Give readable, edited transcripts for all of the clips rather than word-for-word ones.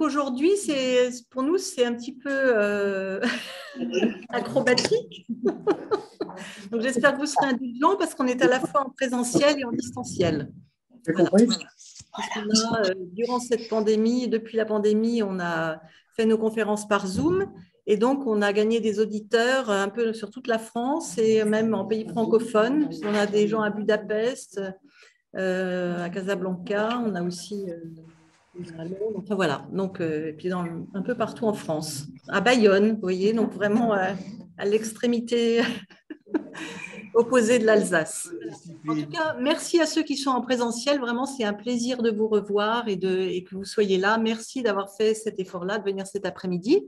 aujourd'hui, pour nous, c'est un petit peu acrobatique. Donc j'espère que vous serez indulgents parce qu'on est à la fois en présentiel et en distanciel. Voilà. Durant cette pandémie, depuis la pandémie, on a fait nos conférences par Zoom et donc on a gagné des auditeurs un peu sur toute la France et même en pays francophones. On a des gens à Budapest, à Casablanca, on a aussi à Londres, enfin voilà, donc et puis un peu partout en France, à Bayonne, vous voyez, donc vraiment à l'extrémité opposée de l'Alsace. En tout cas, merci à ceux qui sont en présentiel. Vraiment, c'est un plaisir de vous revoir et que vous soyez là. Merci d'avoir fait cet effort-là, de venir cet après-midi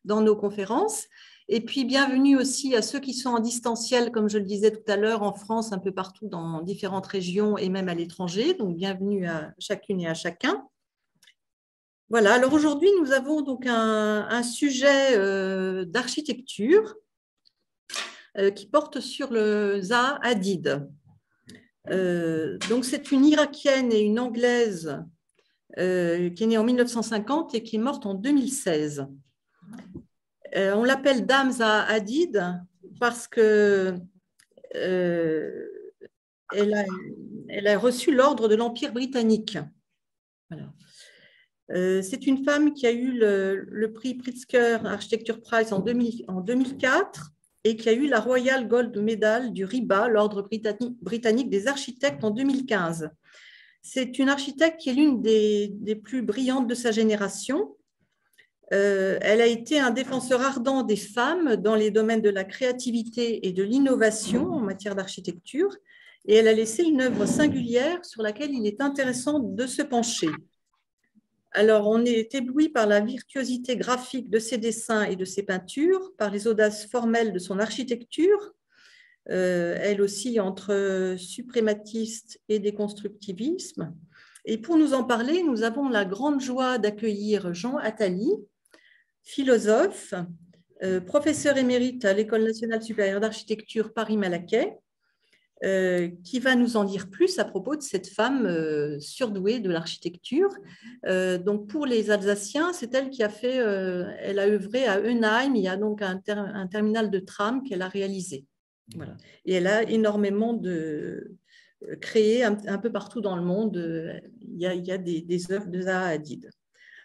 dans nos conférences. Et puis, bienvenue aussi à ceux qui sont en distanciel, comme je le disais tout à l'heure, en France, un peu partout dans différentes régions et même à l'étranger. Donc, bienvenue à chacune et à chacun. Voilà, alors aujourd'hui, nous avons donc un sujet d'architecture qui porte sur le Zaha Hadid. Donc, c'est une Irakienne et une Anglaise qui est née en 1950 et qui est morte en 2016. On l'appelle Dame Zaha Hadid parce que elle a reçu l'ordre de l'Empire britannique. Voilà. C'est une femme qui a eu le prix Pritzker Architecture Prize en 2004 et qui a eu la Royal Gold Medal du RIBA, l'ordre britannique des architectes, en 2015. C'est une architecte qui est l'une des plus brillantes de sa génération. Elle a été un défenseur ardent des femmes dans les domaines de la créativité et de l'innovation en matière d'architecture, et elle a laissé une œuvre singulière sur laquelle il est intéressant de se pencher. Alors, on est ébloui par la virtuosité graphique de ses dessins et de ses peintures, par les audaces formelles de son architecture, elle aussi entre suprématiste et déconstructivisme. Et pour nous en parler, nous avons la grande joie d'accueillir Jean Attali, philosophe, professeur émérite à l'École nationale supérieure d'architecture Paris-Malaquais, qui va nous en dire plus à propos de cette femme surdouée de l'architecture. Donc pour les Alsaciens, c'est elle qui a fait, elle a œuvré à Eunheim, il y a donc un terminal de tram qu'elle a réalisé. Voilà. Et elle a énormément créé un peu partout dans le monde, il y a des œuvres de Zaha Hadid.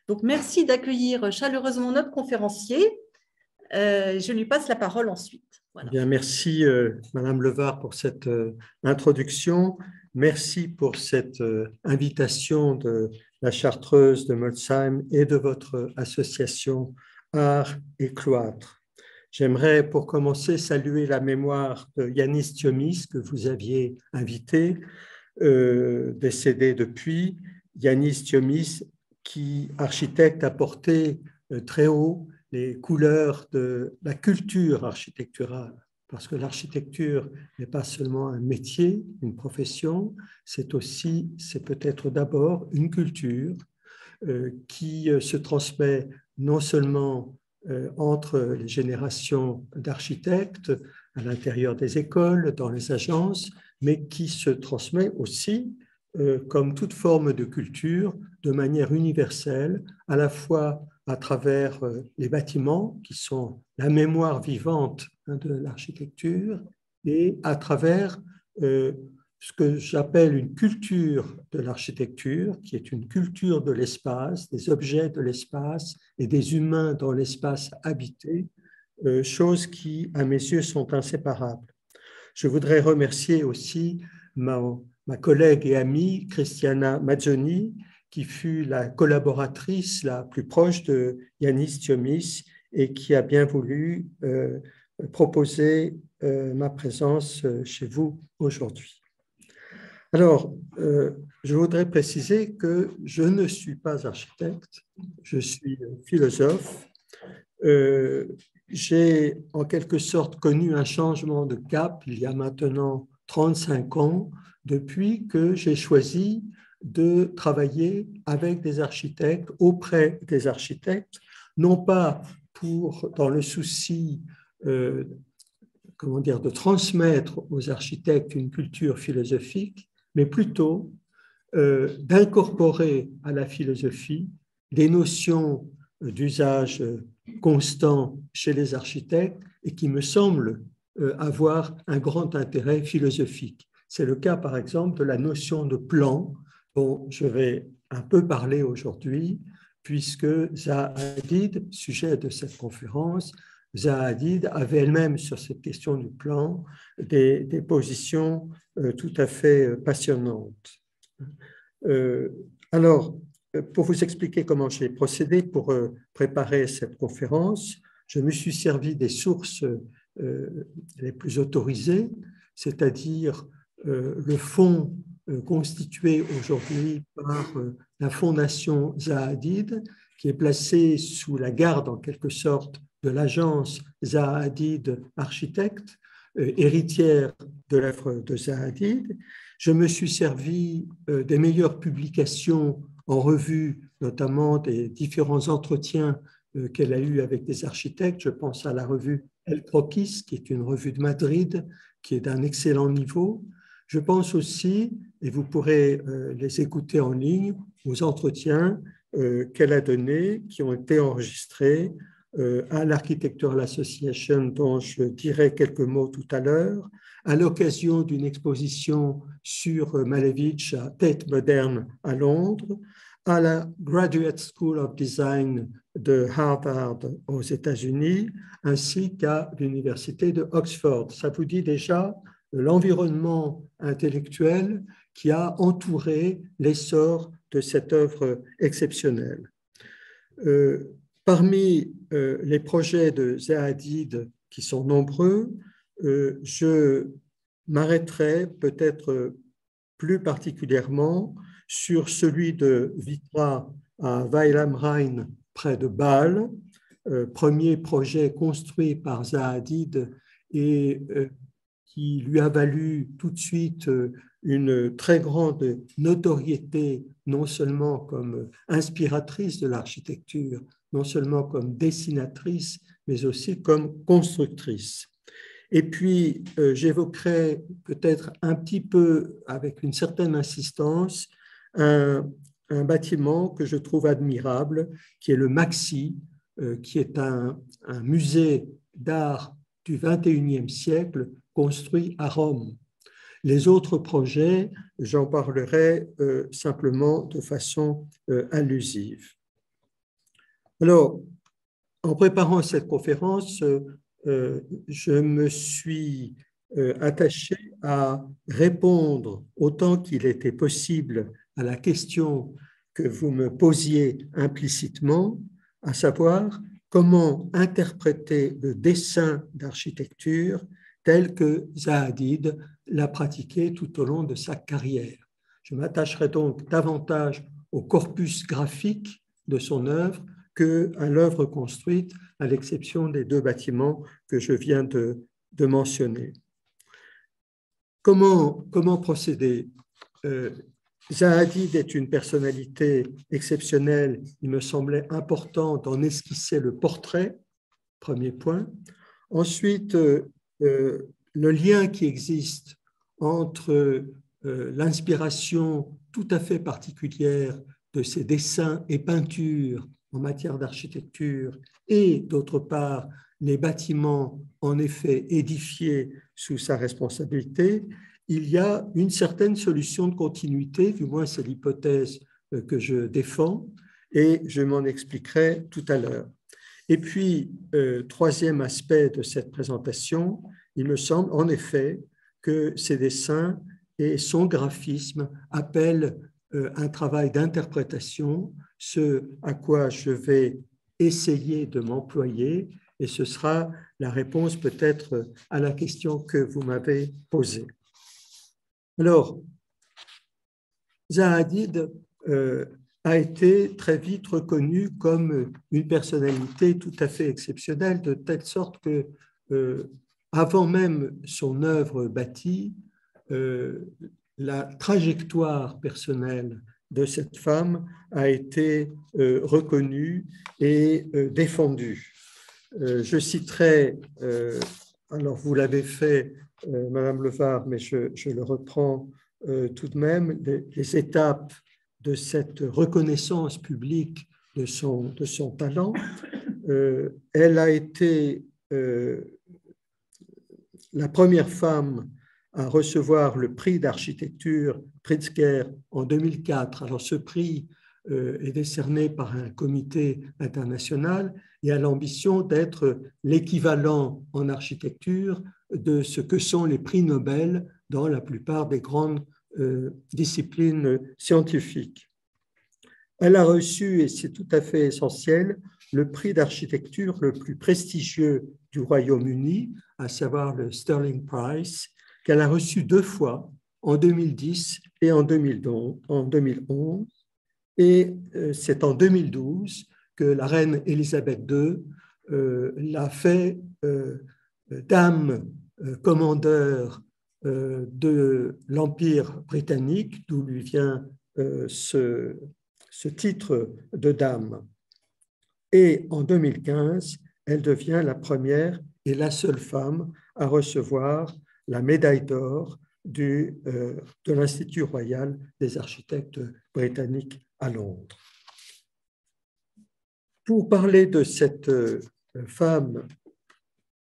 Donc merci d'accueillir chaleureusement notre conférencier. Je lui passe la parole ensuite. Voilà. Bien, merci Madame Levard pour cette introduction. Merci pour cette invitation de la Chartreuse de Molsheim et de votre association Art et Cloître. J'aimerais pour commencer saluer la mémoire de Yanis Thiomis que vous aviez invité, décédé depuis. Yanis Thiomis qui, architecte, a porté très haut les couleurs de la culture architecturale, parce que l'architecture n'est pas seulement un métier, une profession, c'est peut-être d'abord une culture qui se transmet non seulement entre les générations d'architectes, à l'intérieur des écoles, dans les agences, mais qui se transmet aussi, comme toute forme de culture, de manière universelle, à la fois à travers les bâtiments, qui sont la mémoire vivante de l'architecture, et à travers ce que j'appelle une culture de l'architecture, qui est une culture de l'espace, des objets de l'espace et des humains dans l'espace habité, choses qui, à mes yeux, sont inséparables. Je voudrais remercier aussi ma collègue et amie Christiana Mazzoni, qui fut la collaboratrice la plus proche de Yanis Thiomis et qui a bien voulu proposer ma présence chez vous aujourd'hui. Alors, je voudrais préciser que je ne suis pas architecte, je suis philosophe. J'ai en quelque sorte connu un changement de cap il y a maintenant 35 ans, depuis que j'ai choisi de travailler avec des architectes, auprès des architectes, non pas dans le souci de transmettre aux architectes une culture philosophique, mais plutôt d'incorporer à la philosophie des notions d'usage constant chez les architectes et qui me semblent avoir un grand intérêt philosophique. C'est le cas, par exemple, de la notion de plan, dont je vais un peu parler aujourd'hui, puisque Zaha Hadid, sujet de cette conférence, Zaha Hadid avait elle-même sur cette question du plan des positions tout à fait passionnantes. Alors, pour vous expliquer comment j'ai procédé pour préparer cette conférence, je me suis servi des sources les plus autorisées, c'est-à-dire le fonds constitué aujourd'hui par la Fondation Zaha Hadid, qui est placée sous la garde en quelque sorte de l'agence Zaha Hadid Architectes, héritière de l'œuvre de Zaha Hadid. Je me suis servi des meilleures publications en revue, notamment des différents entretiens qu'elle a eus avec des architectes. Je pense à la revue El Croquis, qui est une revue de Madrid, qui est d'un excellent niveau. Je pense aussi, et vous pourrez les écouter en ligne, aux entretiens qu'elle a donnés, qui ont été enregistrés à l'Architectural Association, dont je dirai quelques mots tout à l'heure, à l'occasion d'une exposition sur Malevich à Tate Modern à Londres, à la Graduate School of Design de Harvard aux États-Unis, ainsi qu'à l'Université de Oxford. Ça vous dit déjà l'environnement intellectuel qui a entouré l'essor de cette œuvre exceptionnelle. Parmi les projets de Zaha Hadid, qui sont nombreux, je m'arrêterai peut-être plus particulièrement sur celui de Vitra à Weil am Rhein, près de Bâle, premier projet construit par Zaha Hadid et qui lui a valu tout de suite une très grande notoriété, non seulement comme inspiratrice de l'architecture, non seulement comme dessinatrice, mais aussi comme constructrice. Et puis, j'évoquerai peut-être un petit peu, avec une certaine insistance, un bâtiment que je trouve admirable, qui est le Maxi, qui est un musée d'art du XXIe siècle construit à Rome. Les autres projets, j'en parlerai simplement de façon allusive. Alors, en préparant cette conférence, je me suis attaché à répondre autant qu'il était possible à la question que vous me posiez implicitement, à savoir comment interpréter le dessin d'architecture tel que Zaha Hadid l'a pratiqué tout au long de sa carrière. Je m'attacherai donc davantage au corpus graphique de son œuvre qu'à l'œuvre construite, à l'exception des deux bâtiments que je viens de mentionner. Comment procéder? Zaha Hadid est une personnalité exceptionnelle. Il me semblait important d'en esquisser le portrait, premier point. Ensuite, le lien qui existe entre l'inspiration tout à fait particulière de ses dessins et peintures en matière d'architecture et, d'autre part, les bâtiments en effet édifiés sous sa responsabilité, il y a une certaine solution de continuité, du moins c'est l'hypothèse que je défends, et je m'en expliquerai tout à l'heure. Et puis, troisième aspect de cette présentation, il me semble en effet que ces dessins et son graphisme appellent un travail d'interprétation, ce à quoi je vais essayer de m'employer, et ce sera la réponse peut-être à la question que vous m'avez posée. Alors, Zaha Hadid a été très vite reconnu comme une personnalité tout à fait exceptionnelle, de telle sorte que, avant même son œuvre bâtie, la trajectoire personnelle de cette femme a été reconnue et défendue. Je citerai, alors vous l'avez fait, Madame Levard, mais je le reprends tout de même, les étapes de cette reconnaissance publique de son talent. Elle a été la première femme à recevoir le prix d'architecture Pritzker en 2004. Alors, ce prix est décerné par un comité international et a l'ambition d'être l'équivalent en architecture de ce que sont les prix Nobel dans la plupart des grandes disciplines scientifiques. Elle a reçu, et c'est tout à fait essentiel, le prix d'architecture le plus prestigieux du Royaume-Uni, à savoir le Sterling Prize, qu'elle a reçu 2 fois, en 2010 et en 2011. Et c'est en 2012 que la reine Élisabeth II l'a fait dame commandeur de l'Empire britannique, d'où lui vient ce titre de dame. Et en 2015, elle devient la première et la seule femme à recevoir la médaille d'or de l'Institut royal des architectes britanniques à Londres. Pour parler de cette femme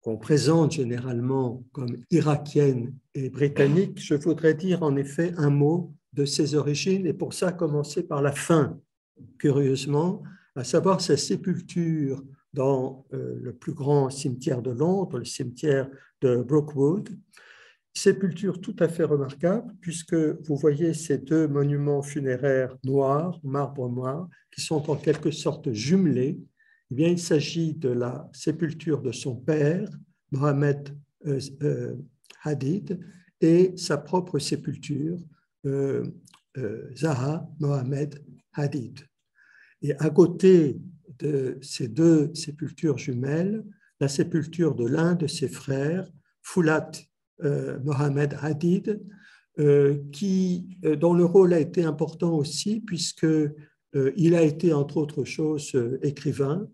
qu'on présente généralement comme irakienne et britannique, je voudrais dire en effet un mot de ses origines et pour ça commencer par la fin, curieusement, à savoir sa sépulture dans le plus grand cimetière de Londres, le cimetière de Brookwood. Sépulture tout à fait remarquable puisque vous voyez ces 2 monuments funéraires noirs, marbre noir, qui sont en quelque sorte jumelés. Eh bien, il s'agit de la sépulture de son père, Mohammed Hadid, et sa propre sépulture, Zaha Mohammed Hadid. Et à côté de ces 2 sépultures jumelles, la sépulture de l'un de ses frères, Foulat Mohammed Hadid, dont le rôle a été important aussi puisqu'il a été, entre autres choses, écrivain,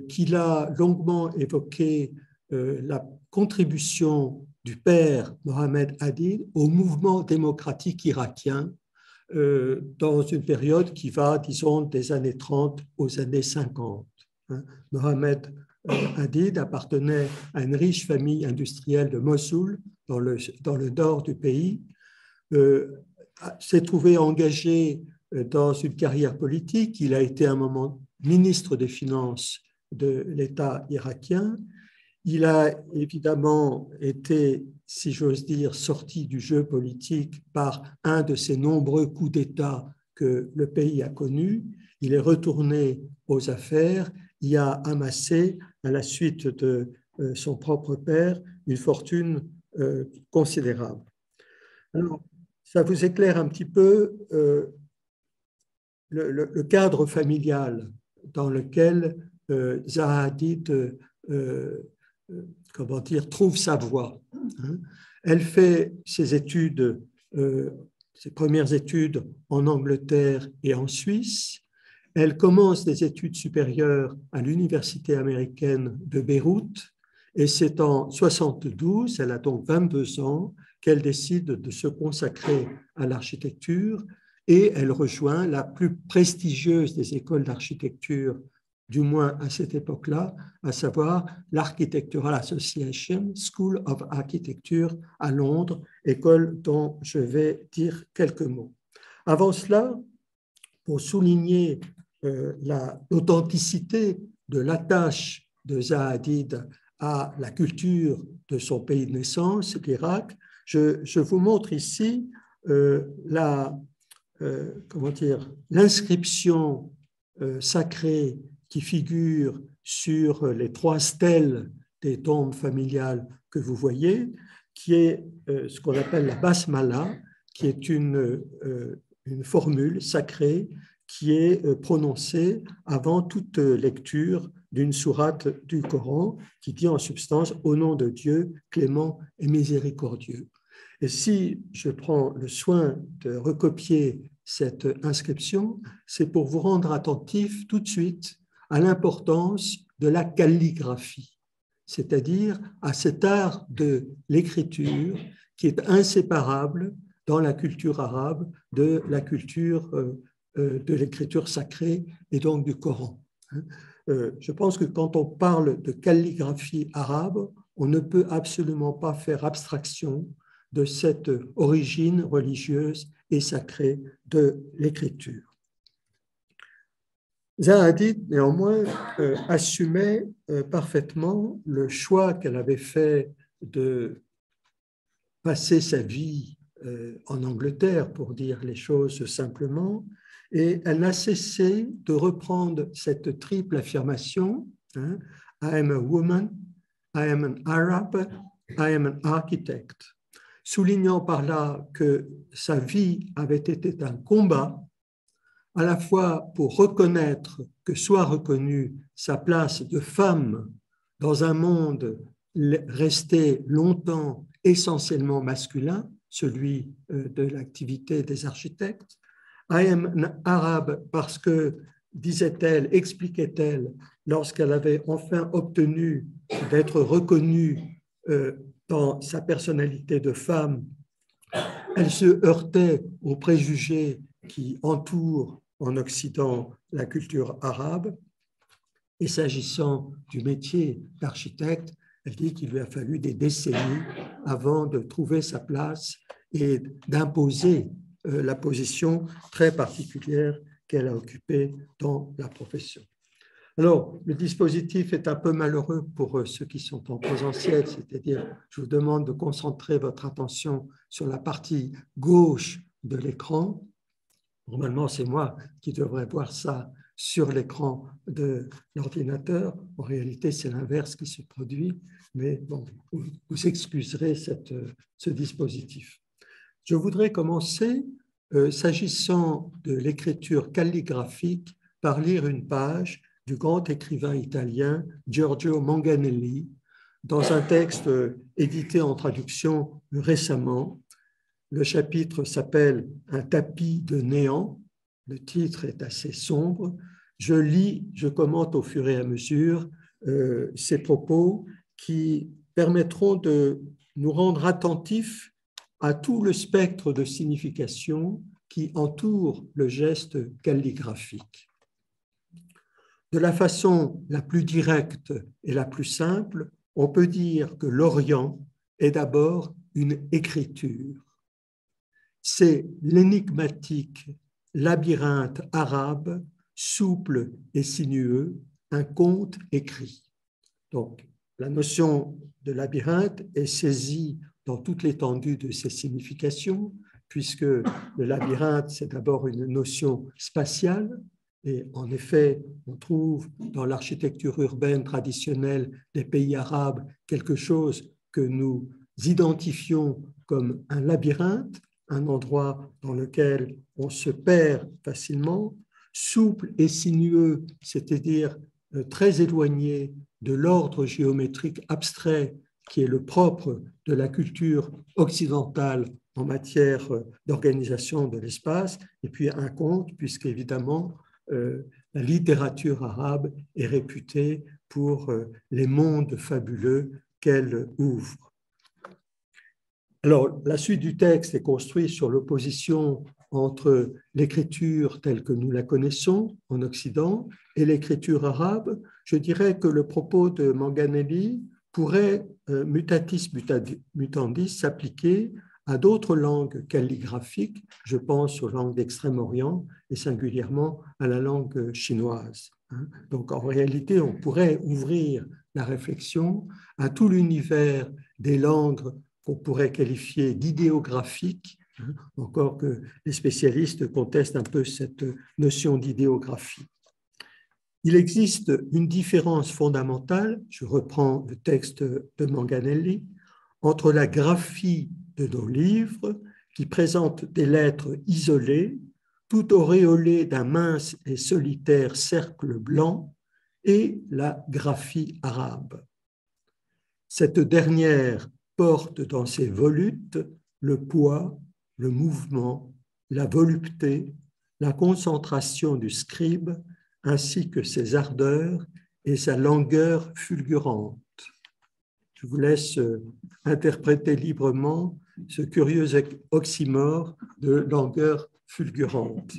qu'il a longuement évoqué la contribution du père Mohammed Hadid au mouvement démocratique irakien dans une période qui va, disons, des années 30 aux années 50. Mohammed Hadid appartenait à une riche famille industrielle de Mossoul, dans le nord du pays, s'est trouvé engagé dans une carrière politique. Il a été à un moment ministre des Finances de l'État irakien. Il a évidemment été, si j'ose dire, sorti du jeu politique par un de ces nombreux coups d'État que le pays a connus. Il est retourné aux affaires, il a amassé, à la suite de son propre père, une fortune considérable. Alors, ça vous éclaire un petit peu le cadre familial dans lequel Zaha Hadid trouve sa voie. Elle fait ses études, ses premières études en Angleterre et en Suisse. Elle commence des études supérieures à l'université américaine de Beyrouth et c'est en 1972, elle a donc 22 ans, qu'elle décide de se consacrer à l'architecture et elle rejoint la plus prestigieuse des écoles d'architecture, du moins à cette époque-là, à savoir l'Architectural Association School of Architecture à Londres, école dont je vais dire quelques mots. Avant cela, pour souligner l'authenticité de l'attache de Zaha Hadid à la culture de son pays de naissance, l'Irak, je vous montre ici l'inscription sacrée qui figure sur les 3 stèles des tombes familiales que vous voyez, qui est ce qu'on appelle la basmala, qui est une formule sacrée qui est prononcée avant toute lecture d'une sourate du Coran qui dit en substance « Au nom de Dieu, clément et miséricordieux ». Et si je prends le soin de recopier cette inscription, c'est pour vous rendre attentif tout de suite à l'importance de la calligraphie, c'est-à-dire à cet art de l'écriture qui est inséparable dans la culture arabe de la culture de l'écriture sacrée et donc du Coran. Je pense que quand on parle de calligraphie arabe, on ne peut absolument pas faire abstraction de cette origine religieuse et sacrée de l'écriture. Zahadid, néanmoins, assumait parfaitement le choix qu'elle avait fait de passer sa vie en Angleterre, pour dire les choses simplement, et elle n'a cessé de reprendre cette triple affirmation, I am a woman, I am an Arab, I am an architect, soulignant par là que sa vie avait été un combat, à la fois pour reconnaître que soit reconnue sa place de femme dans un monde resté longtemps essentiellement masculin, celui de l'activité des architectes. I am an Arab parce que, disait-elle, expliquait-elle, lorsqu'elle avait enfin obtenu d'être reconnue dans sa personnalité de femme, elle se heurtait aux préjugés qui entourent en Occident la culture arabe. Et s'agissant du métier d'architecte, elle dit qu'il lui a fallu des décennies avant de trouver sa place et d'imposer la position très particulière qu'elle a occupée dans la profession. Alors, le dispositif est un peu malheureux pour ceux qui sont en présentiel, c'est-à-dire, je vous demande de concentrer votre attention sur la partie gauche de l'écran. Normalement, c'est moi qui devrais voir ça sur l'écran de l'ordinateur. En réalité, c'est l'inverse qui se produit, mais bon, vous excuserez ce dispositif. Je voudrais commencer, s'agissant de l'écriture calligraphique, par lire une page du grand écrivain italien Giorgio Manganelli, dans un texte édité en traduction récemment. Le chapitre s'appelle « Un tapis de néant ». Le titre est assez sombre. Je lis, je commente au fur et à mesure ces propos qui permettront de nous rendre attentifs à tout le spectre de signification qui entoure le geste calligraphique. De la façon la plus directe et la plus simple, on peut dire que l'Orient est d'abord une écriture. C'est l'énigmatique labyrinthe arabe, souple et sinueux, un conte écrit. Donc, la notion de labyrinthe est saisie dans toute l'étendue de ses significations, puisque le labyrinthe, c'est d'abord une notion spatiale, et en effet, on trouve dans l'architecture urbaine traditionnelle des pays arabes quelque chose que nous identifions comme un labyrinthe, un endroit dans lequel on se perd facilement, souple et sinueux, c'est-à-dire très éloigné de l'ordre géométrique abstrait qui est le propre de la culture occidentale en matière d'organisation de l'espace, et puis un conte, puisqu'évidemment, la littérature arabe est réputée pour les mondes fabuleux qu'elle ouvre. Alors, la suite du texte est construite sur l'opposition entre l'écriture telle que nous la connaissons en Occident et l'écriture arabe. Je dirais que le propos de Manganelli pourrait, mutatis mutandis, s'appliquer à d'autres langues calligraphiques, je pense aux langues d'Extrême-Orient et singulièrement à la langue chinoise. Donc, en réalité, on pourrait ouvrir la réflexion à tout l'univers des langues qu'on pourrait qualifier d'idéographiques, encore que les spécialistes contestent un peu cette notion d'idéographie. Il existe une différence fondamentale, je reprends le texte de Manganelli, entre la graphie de nos livres, qui présentent des lettres isolées, tout auréolées d'un mince et solitaire cercle blanc, et la graphie arabe. Cette dernière porte dans ses volutes le poids, le mouvement, la volupté, la concentration du scribe, ainsi que ses ardeurs et sa langueur fulgurante. Je vous laisse interpréter librement ce curieux oxymore de langueur fulgurante.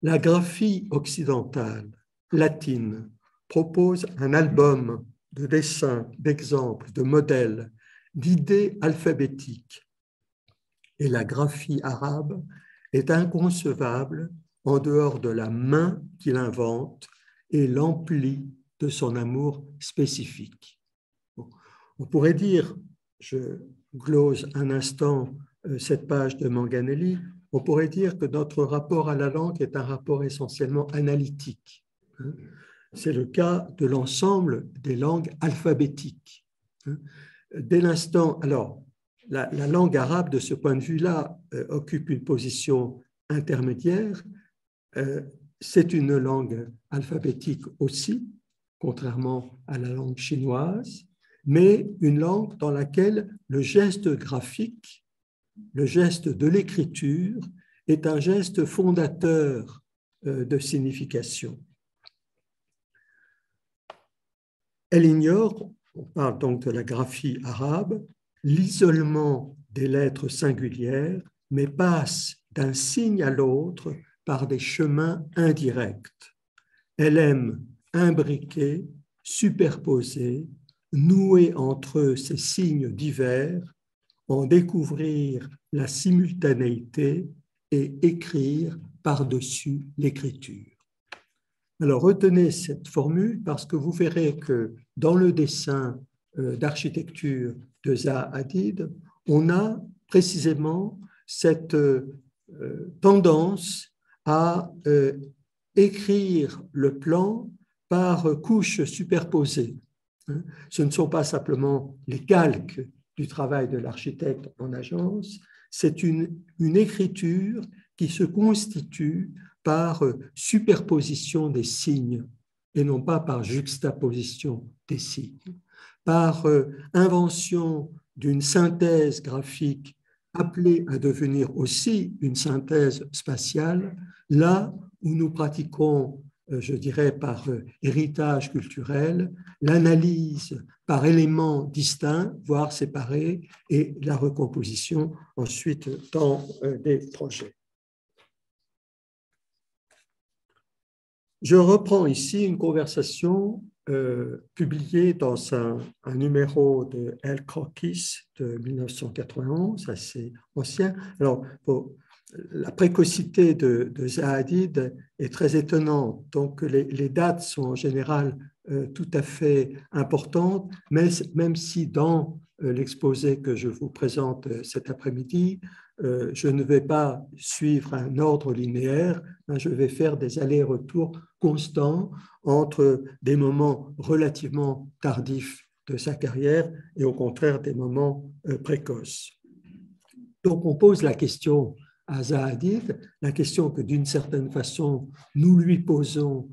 La graphie occidentale, latine, propose un album de dessins, d'exemples, de modèles, d'idées alphabétiques. Et la graphie arabe est inconcevable en dehors de la main qui l'invente et l'emplit de son amour spécifique. On pourrait dire, je glose un instant cette page de Manganelli, on pourrait dire que notre rapport à la langue est un rapport essentiellement analytique. C'est le cas de l'ensemble des langues alphabétiques. Dès l'instant, alors, la langue arabe, de ce point de vue-là, occupe une position intermédiaire. C'est une langue alphabétique aussi, contrairement à la langue chinoise, mais une langue dans laquelle le geste graphique, le geste de l'écriture, est un geste fondateur de signification. Elle ignore, on parle donc de la graphie arabe, l'isolement des lettres singulières, mais passe d'un signe à l'autre par des chemins indirects. Elle aime imbriquer, superposer, nouer entre eux ces signes divers, en découvrir la simultanéité et écrire par-dessus l'écriture. Alors, retenez cette formule parce que vous verrez que dans le dessin d'architecture de Zaha Hadid, on a précisément cette tendance à écrire le plan par couches superposées. Ce ne sont pas simplement les calques du travail de l'architecte en agence, c'est une écriture qui se constitue par superposition des signes et non pas par juxtaposition des signes, par invention d'une synthèse graphique appelée à devenir aussi une synthèse spatiale, là où nous pratiquons, je dirais par héritage culturel, l'analyse par éléments distincts, voire séparés, et la recomposition ensuite dans des projets. Je reprends ici une conversation publiée dans un numéro de El Croquis de 1991, assez ancien. Alors, la précocité de Zaha Hadid est très étonnante, donc les dates sont en général tout à fait importantes, mais même si dans l'exposé que je vous présente cet après-midi, je ne vais pas suivre un ordre linéaire, je vais faire des allers-retours constants entre des moments relativement tardifs de sa carrière et au contraire des moments précoces. Donc on pose la question à Zaha Hadid, la question que d'une certaine façon nous lui posons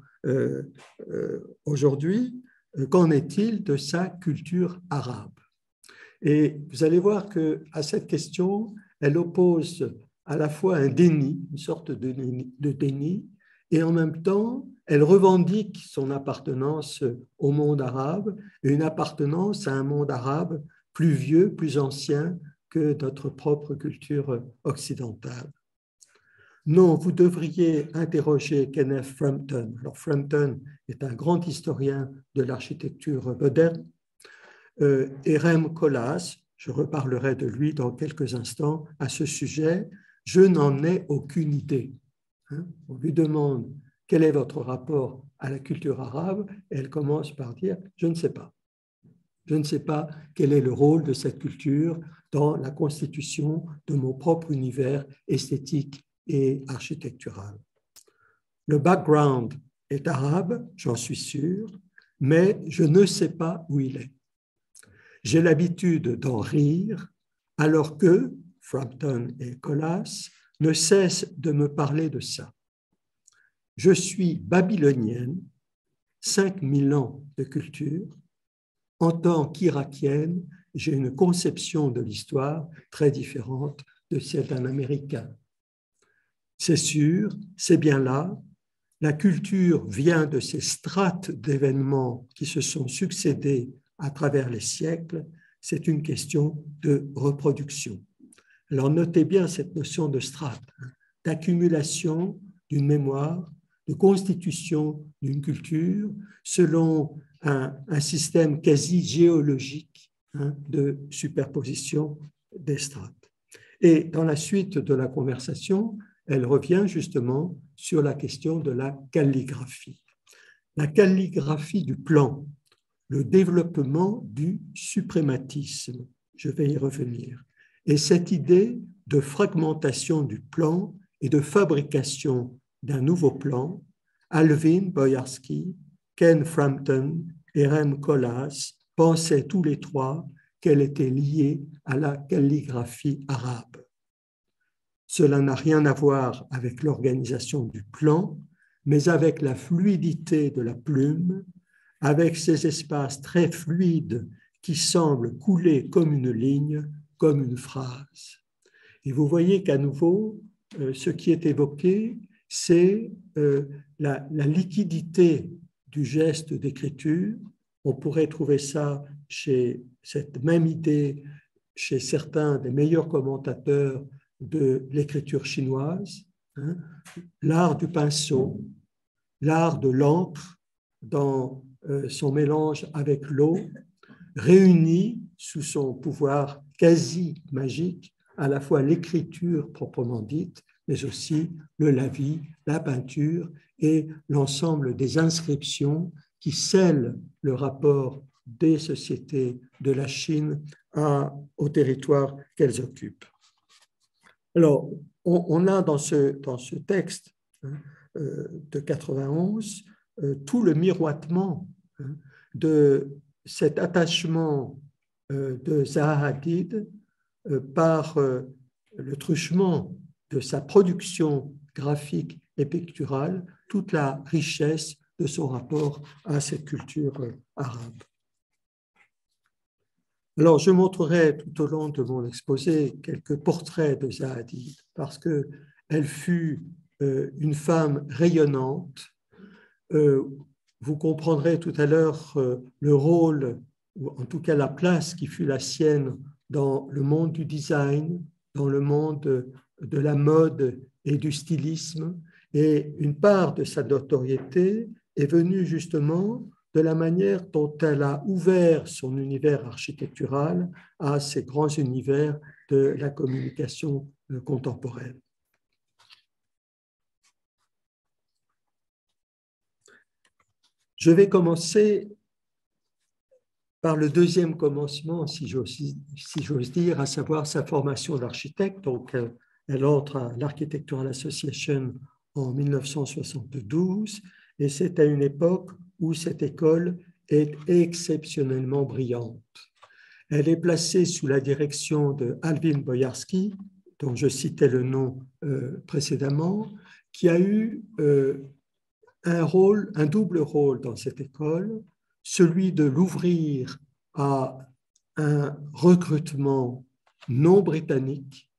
aujourd'hui, qu'en est-il de sa culture arabe? Et vous allez voir qu'à cette question, elle oppose à la fois un déni, une sorte de déni, et en même temps, elle revendique son appartenance au monde arabe, et une appartenance à un monde arabe plus vieux, plus ancien que notre propre culture occidentale. Non, vous devriez interroger Kenneth Frampton. Alors, Frampton est un grand historien de l'architecture moderne, et Rem Koolhaas, je reparlerai de lui dans quelques instants à ce sujet, je n'en ai aucune idée. On lui demande quel est votre rapport à la culture arabe, et elle commence par dire je ne sais pas. Je ne sais pas quel est le rôle de cette culture dans la constitution de mon propre univers esthétique et architectural. Le background est arabe, j'en suis sûr, mais je ne sais pas où il est. J'ai l'habitude d'en rire, alors que Frampton et Koolhaas ne cessent de me parler de ça. Je suis babylonienne, 5000 ans de culture. En tant qu'irakienne, j'ai une conception de l'histoire très différente de celle d'un Américain. C'est sûr, c'est bien là. La culture vient de ces strates d'événements qui se sont succédés à travers les siècles. C'est une question de reproduction. Alors notez bien cette notion de strate, d'accumulation d'une mémoire, de constitution d'une culture selon un système quasi géologique de superposition des strates. Et dans la suite de la conversation, elle revient justement sur la question de la calligraphie. La calligraphie du plan, le développement du suprématisme, je vais y revenir, et cette idée de fragmentation du plan et de fabrication d'un nouveau plan, Alvin Boyarsky, Ken Frampton et Rem Koolhaas pensaient tous les trois qu'elle était liée à la calligraphie arabe. Cela n'a rien à voir avec l'organisation du plan, mais avec la fluidité de la plume, avec ces espaces très fluides qui semblent couler comme une ligne, comme une phrase. Et vous voyez qu'à nouveau, ce qui est évoqué, c'est la liquidité du geste d'écriture. On pourrait trouver ça chez cette même idée chez certains des meilleurs commentateurs de l'écriture chinoise, l'art du pinceau, l'art de l'encre dans son mélange avec l'eau, réunit sous son pouvoir quasi magique à la fois l'écriture proprement dite, mais aussi le lavis, la peinture et l'ensemble des inscriptions qui scellent le rapport des sociétés de la Chine au territoire qu'elles occupent. Alors, on a dans ce texte de 91 tout le miroitement de cet attachement de Zaha Hadid par le truchement de sa production graphique et picturale, toute la richesse de son rapport à cette culture arabe. Alors, je montrerai tout au long de mon exposé quelques portraits de Zaha Hadid parce qu'elle fut une femme rayonnante. Vous comprendrez tout à l'heure le rôle, ou en tout cas la place qui fut la sienne dans le monde du design, dans le monde de la mode et du stylisme. Et une part de sa notoriété est venue justement de la manière dont elle a ouvert son univers architectural à ces grands univers de la communication contemporaine. Je vais commencer par le deuxième commencement, si j'ose dire, à savoir sa formation d'architecte. Donc, elle entre à l'Architectural Association en 1972 et c'est à une époque où cette école est exceptionnellement brillante. Elle est placée sous la direction de Alvin Boyarsky, dont je citais le nom précédemment, qui a eu un double rôle dans cette école, celui de l'ouvrir à un recrutement non britannique,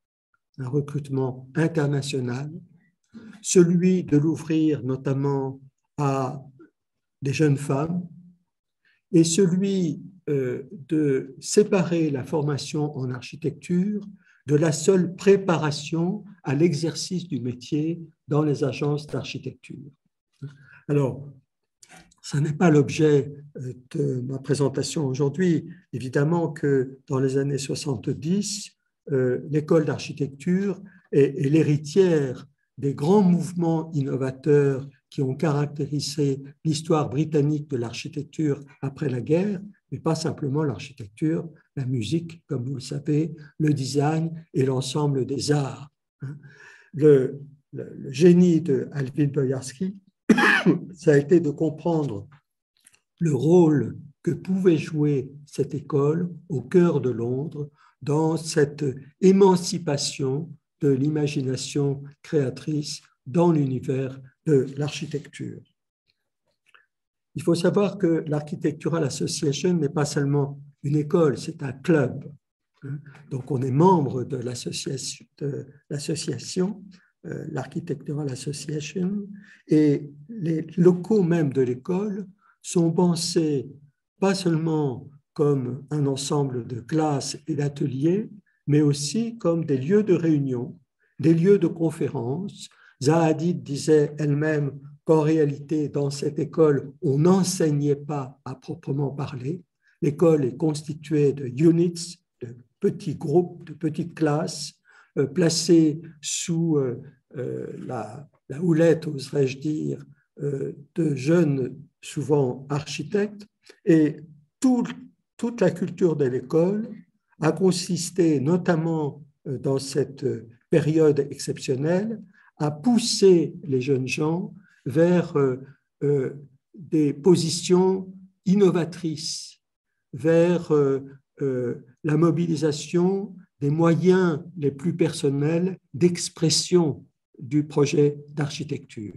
un recrutement international, celui de l'ouvrir notamment à des jeunes femmes et celui de séparer la formation en architecture de la seule préparation à l'exercice du métier dans les agences d'architecture. Alors, ce n'est pas l'objet de ma présentation aujourd'hui. Évidemment que dans les années 70, l'école d'architecture est l'héritière des grands mouvements innovateurs qui ont caractérisé l'histoire britannique de l'architecture après la guerre, mais pas simplement l'architecture, la musique, comme vous le savez, le design et l'ensemble des arts. Le génie de Alvin Boyarsky, ça a été de comprendre le rôle que pouvait jouer cette école au cœur de Londres dans cette émancipation de l'imagination créatrice dans l'univers de l'architecture. Il faut savoir que l'Architectural Association n'est pas seulement une école, c'est un club. Donc on est membre de l'association, l'Architectural Association, et les locaux même de l'école sont pensés pas seulement comme un ensemble de classes et d'ateliers, mais aussi comme des lieux de réunion, des lieux de conférences, Zaha Hadid disait elle-même qu'en réalité, dans cette école, on n'enseignait pas à proprement parler. L'école est constituée de units, de petits groupes, de petites classes, placées sous la houlette, oserais-je dire, de jeunes, souvent architectes, et toute la culture de l'école a consisté, notamment dans cette période exceptionnelle, à pousser les jeunes gens vers des positions innovatrices, vers la mobilisation des moyens les plus personnels d'expression du projet d'architecture.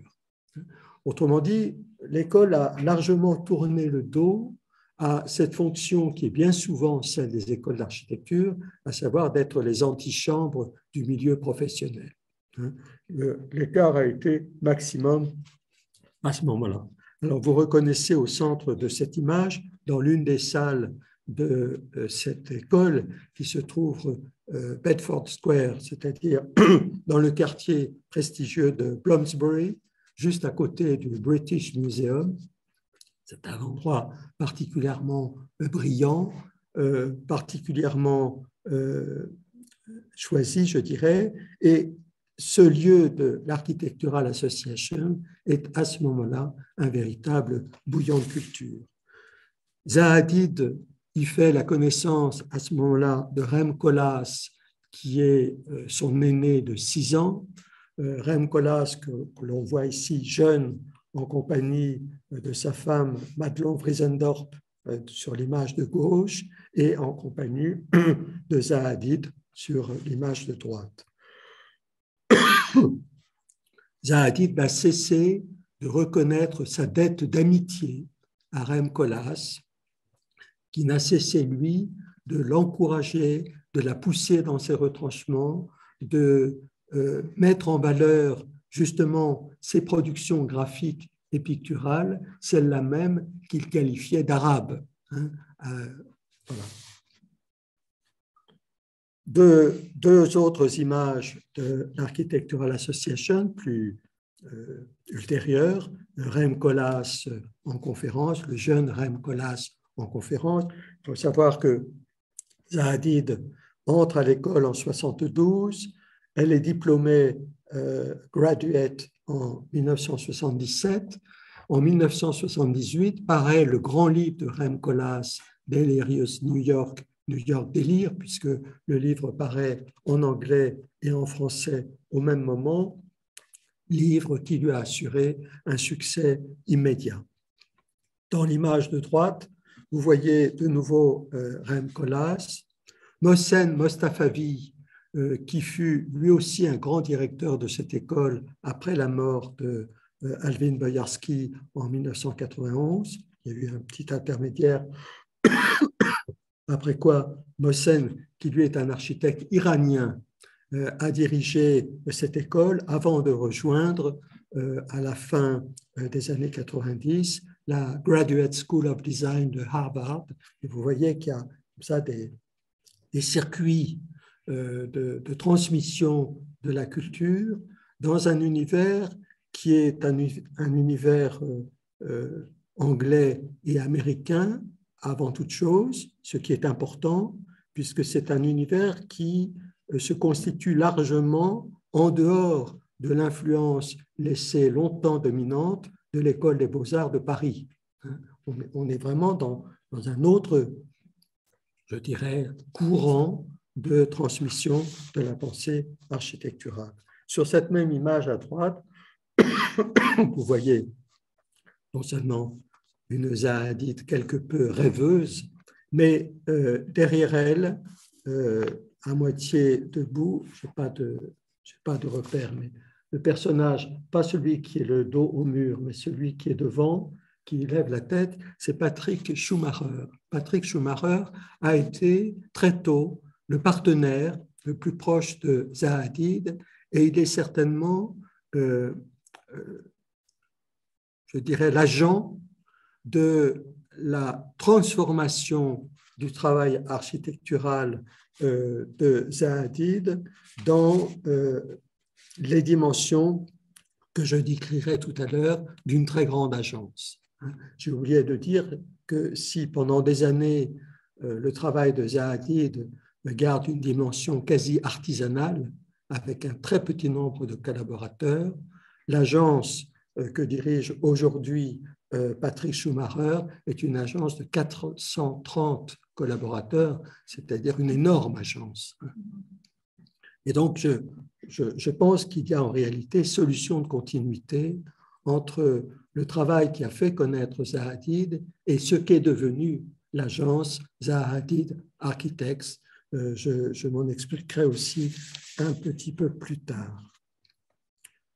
Autrement dit, l'école a largement tourné le dos à cette fonction qui est bien souvent celle des écoles d'architecture, à savoir d'être les antichambres du milieu professionnel. L'écart a été maximum à ce moment-là. Alors, vous reconnaissez au centre de cette image, dans l'une des salles de cette école qui se trouve Bedford Square, c'est-à-dire dans le quartier prestigieux de Bloomsbury, juste à côté du British Museum. C'est un endroit particulièrement brillant, particulièrement choisi, je dirais, et ce lieu de l'Architectural Association est à ce moment-là un véritable bouillon de culture. Zaha Hadid y fait la connaissance à ce moment-là de Rem Koolhaas, qui est son aîné de 6 ans. Rem Koolhaas, que l'on voit ici jeune, en compagnie de sa femme Madelon Vriesendorp sur l'image de gauche et en compagnie de Zaha Hadid sur l'image de droite. Zaha Hadid va cesser de reconnaître sa dette d'amitié à Rem Koolhaas, qui n'a cessé, lui, de l'encourager, de la pousser dans ses retranchements, de mettre en valeur justement ses productions graphiques et picturales, celles-là même qu'il qualifiait d'arabes. Voilà. Deux autres images de l'Architectural Association, plus ultérieures, Rem Koolhaas en conférence, le jeune Rem Koolhaas en conférence. Il faut savoir que Zaha Hadid entre à l'école en 72, elle est diplômée graduate en 1977. En 1978, paraît le grand livre de Rem Koolhaas, Delirious New York, New York Délire, puisque le livre paraît en anglais et en français au même moment, livre qui lui a assuré un succès immédiat. Dans l'image de droite, vous voyez de nouveau Rem Koolhaas, Mohsen Mostafavi, qui fut lui aussi un grand directeur de cette école après la mort de Alvin Boyarsky en 1991. Il y a eu un petit intermédiaire, après quoi Mohsen, qui lui est un architecte iranien, a dirigé cette école avant de rejoindre à la fin des années 90 la Graduate School of Design de Harvard. Et vous voyez qu'il y a comme ça des circuits de transmission de la culture dans un univers qui est un univers anglais et américain avant toute chose, ce qui est important, puisque c'est un univers qui se constitue largement en dehors de l'influence laissée longtemps dominante de l'École des Beaux-Arts de Paris. On est vraiment dans un autre, je dirais, courant de transmission de la pensée architecturale. Sur cette même image à droite, vous voyez non seulement une Zaha Hadid quelque peu rêveuse, mais derrière elle, à moitié debout, je n'ai pas de repère, mais le personnage, pas celui qui est le dos au mur, mais celui qui est devant, qui lève la tête, c'est Patrick Schumacher. Patrick Schumacher a été très tôt le partenaire le plus proche de Zaha Hadid, et il est certainement, je dirais, l'agent de la transformation du travail architectural de Zaha Hadid dans les dimensions que je décrirai tout à l'heure d'une très grande agence. J'ai oublié de dire que si pendant des années, le travail de Zaha Hadid garde une dimension quasi artisanale, avec un très petit nombre de collaborateurs, l'agence que dirige aujourd'hui Patrick Schumacher est une agence de 430 collaborateurs, c'est-à-dire une énorme agence. Et donc, je pense qu'il y a en réalité solution de continuité entre le travail qui a fait connaître Zaha Hadid et ce qu'est devenu l'agence Zaha Hadid Architects. Je m'en expliquerai aussi un petit peu plus tard.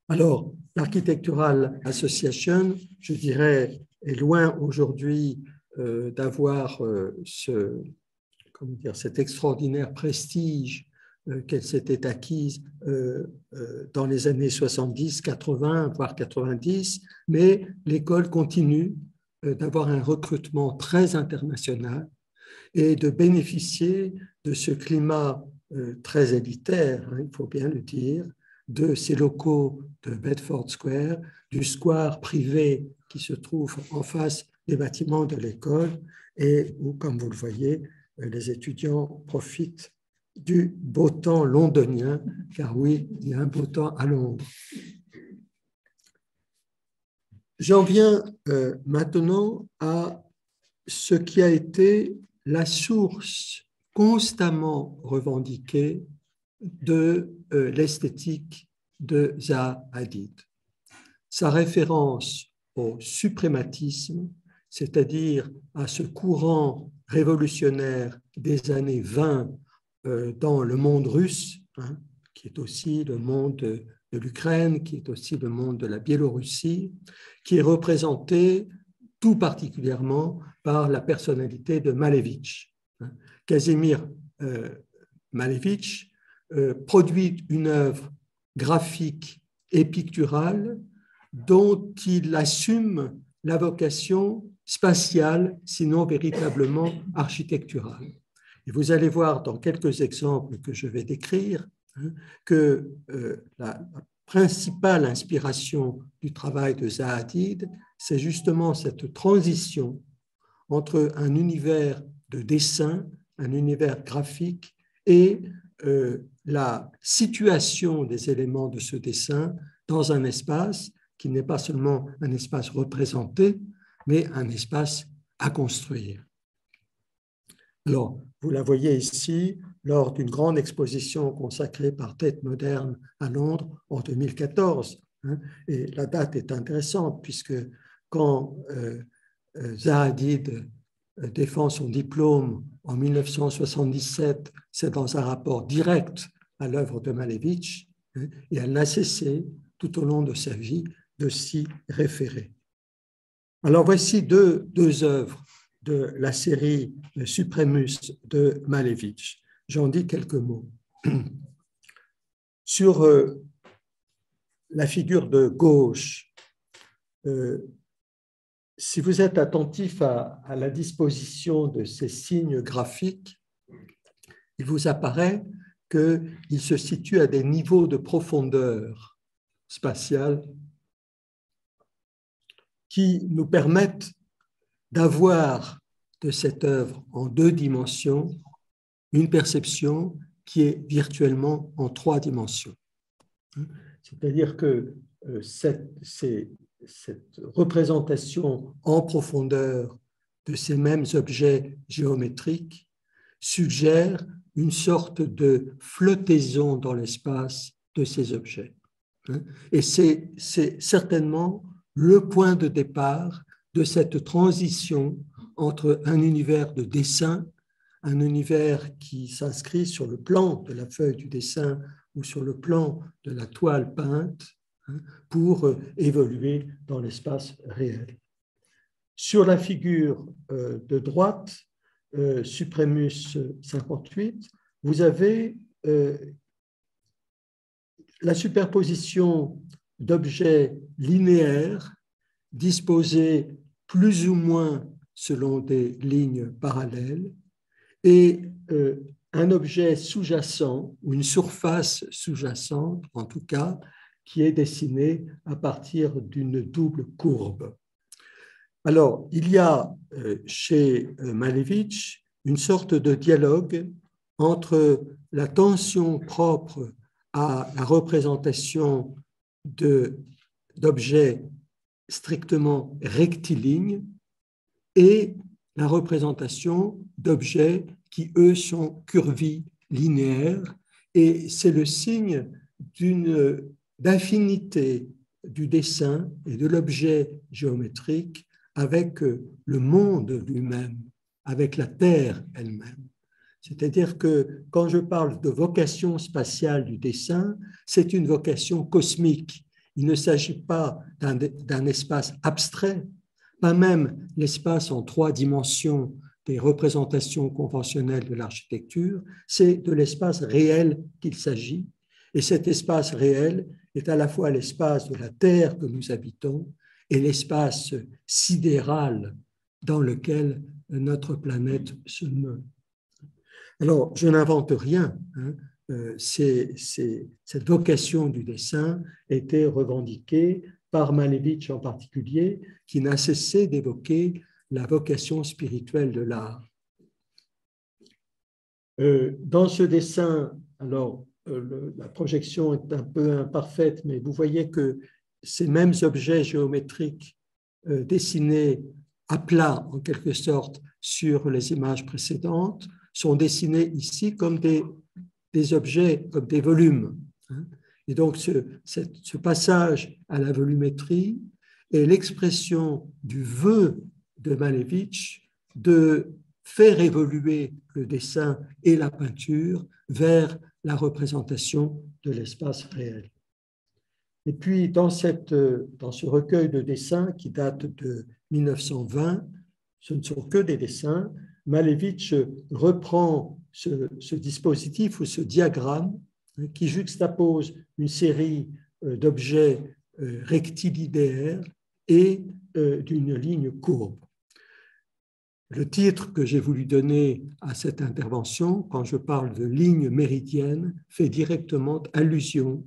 Alors, l'Architectural Association, je dirais, est loin aujourd'hui d'avoir cet extraordinaire prestige qu'elle s'était acquise dans les années 70, 80, voire 90, mais l'école continue d'avoir un recrutement très international et de bénéficier de ce climat très élitaire, il faut bien le dire, de ces locaux de Bedford Square, du square privé qui se trouve en face des bâtiments de l'école et où, comme vous le voyez, les étudiants profitent du beau temps londonien, car oui, il y a un beau temps à Londres. J'en viens maintenant à ce qui a été la source constamment revendiquée de l'esthétique de Zaha Hadid. Sa référence au suprématisme, c'est-à-dire à ce courant révolutionnaire des années 20 dans le monde russe, qui est aussi le monde de l'Ukraine, qui est aussi le monde de la Biélorussie, qui est représenté tout particulièrement par la personnalité de Malevich. Kazimir Malevich produit une œuvre graphique et picturale dont il assume la vocation spatiale, sinon véritablement architecturale. Et vous allez voir dans quelques exemples que je vais décrire que la principale inspiration du travail de Zaha Hadid, c'est justement cette transition entre un univers de dessin, un univers graphique et la situation des éléments de ce dessin dans un espace qui n'est pas seulement un espace représenté, mais un espace à construire. Alors, vous la voyez ici lors d'une grande exposition consacrée par Tate Modern à Londres en 2014. Et la date est intéressante puisque quand Zaha Hadid défend son diplôme en 1977, c'est dans un rapport direct à l'œuvre de Malevich, et elle n'a cessé tout au long de sa vie de s'y référer. Alors voici deux œuvres de la série Supremus de Malevich. J'en dis quelques mots. Sur la figure de gauche, si vous êtes attentif à la disposition de ces signes graphiques, il vous apparaît qu'ils se situent à des niveaux de profondeur spatiale qui nous permettent d'avoir de cette œuvre en 2 dimensions une perception qui est virtuellement en 3 dimensions. C'est-à-dire que cette représentation en profondeur de ces mêmes objets géométriques suggère une sorte de flottaison dans l'espace de ces objets. Et c'est certainement le point de départ de cette transition entre un univers de dessin, un univers qui s'inscrit sur le plan de la feuille du dessin ou sur le plan de la toile peinte, pour évoluer dans l'espace réel. Sur la figure de droite, Supremus 58, vous avez la superposition d'objets linéaires disposés plus ou moins selon des lignes parallèles et un objet sous-jacent ou une surface sous-jacente, en tout cas, qui est dessiné à partir d'une double courbe. Alors, il y a chez Malevich une sorte de dialogue entre la tension propre à la représentation d'objets strictement rectilignes et la représentation d'objets qui, eux, sont curvilinéaires. Et c'est le signe d'infinité du dessin et de l'objet géométrique avec le monde lui-même, avec la Terre elle-même. C'est-à-dire que quand je parle de vocation spatiale du dessin, c'est une vocation cosmique. Il ne s'agit pas d'un espace abstrait, pas même l'espace en 3 dimensions des représentations conventionnelles de l'architecture, c'est de l'espace réel qu'il s'agit. Et cet espace réel est à la fois l'espace de la Terre que nous habitons et l'espace sidéral dans lequel notre planète se meut. Alors, je n'invente rien. Cette vocation du dessin était revendiquée par Malevich en particulier, qui n'a cessé d'évoquer la vocation spirituelle de l'art. Dans ce dessin, alors, la projection est un peu imparfaite, mais vous voyez que ces mêmes objets géométriques dessinés à plat, en quelque sorte, sur les images précédentes, sont dessinés ici comme des objets, comme des volumes. Et donc, ce passage à la volumétrie est l'expression du vœu de Malevich de faire évoluer le dessin et la peinture vers la représentation de l'espace réel. Et puis, dans ce recueil de dessins qui date de 1920, ce ne sont que des dessins, Malevich reprend ce dispositif ou ce diagramme qui juxtapose une série d'objets rectilinéaires et d'une ligne courbe. Le titre que j'ai voulu donner à cette intervention, quand je parle de ligne méridienne, fait directement allusion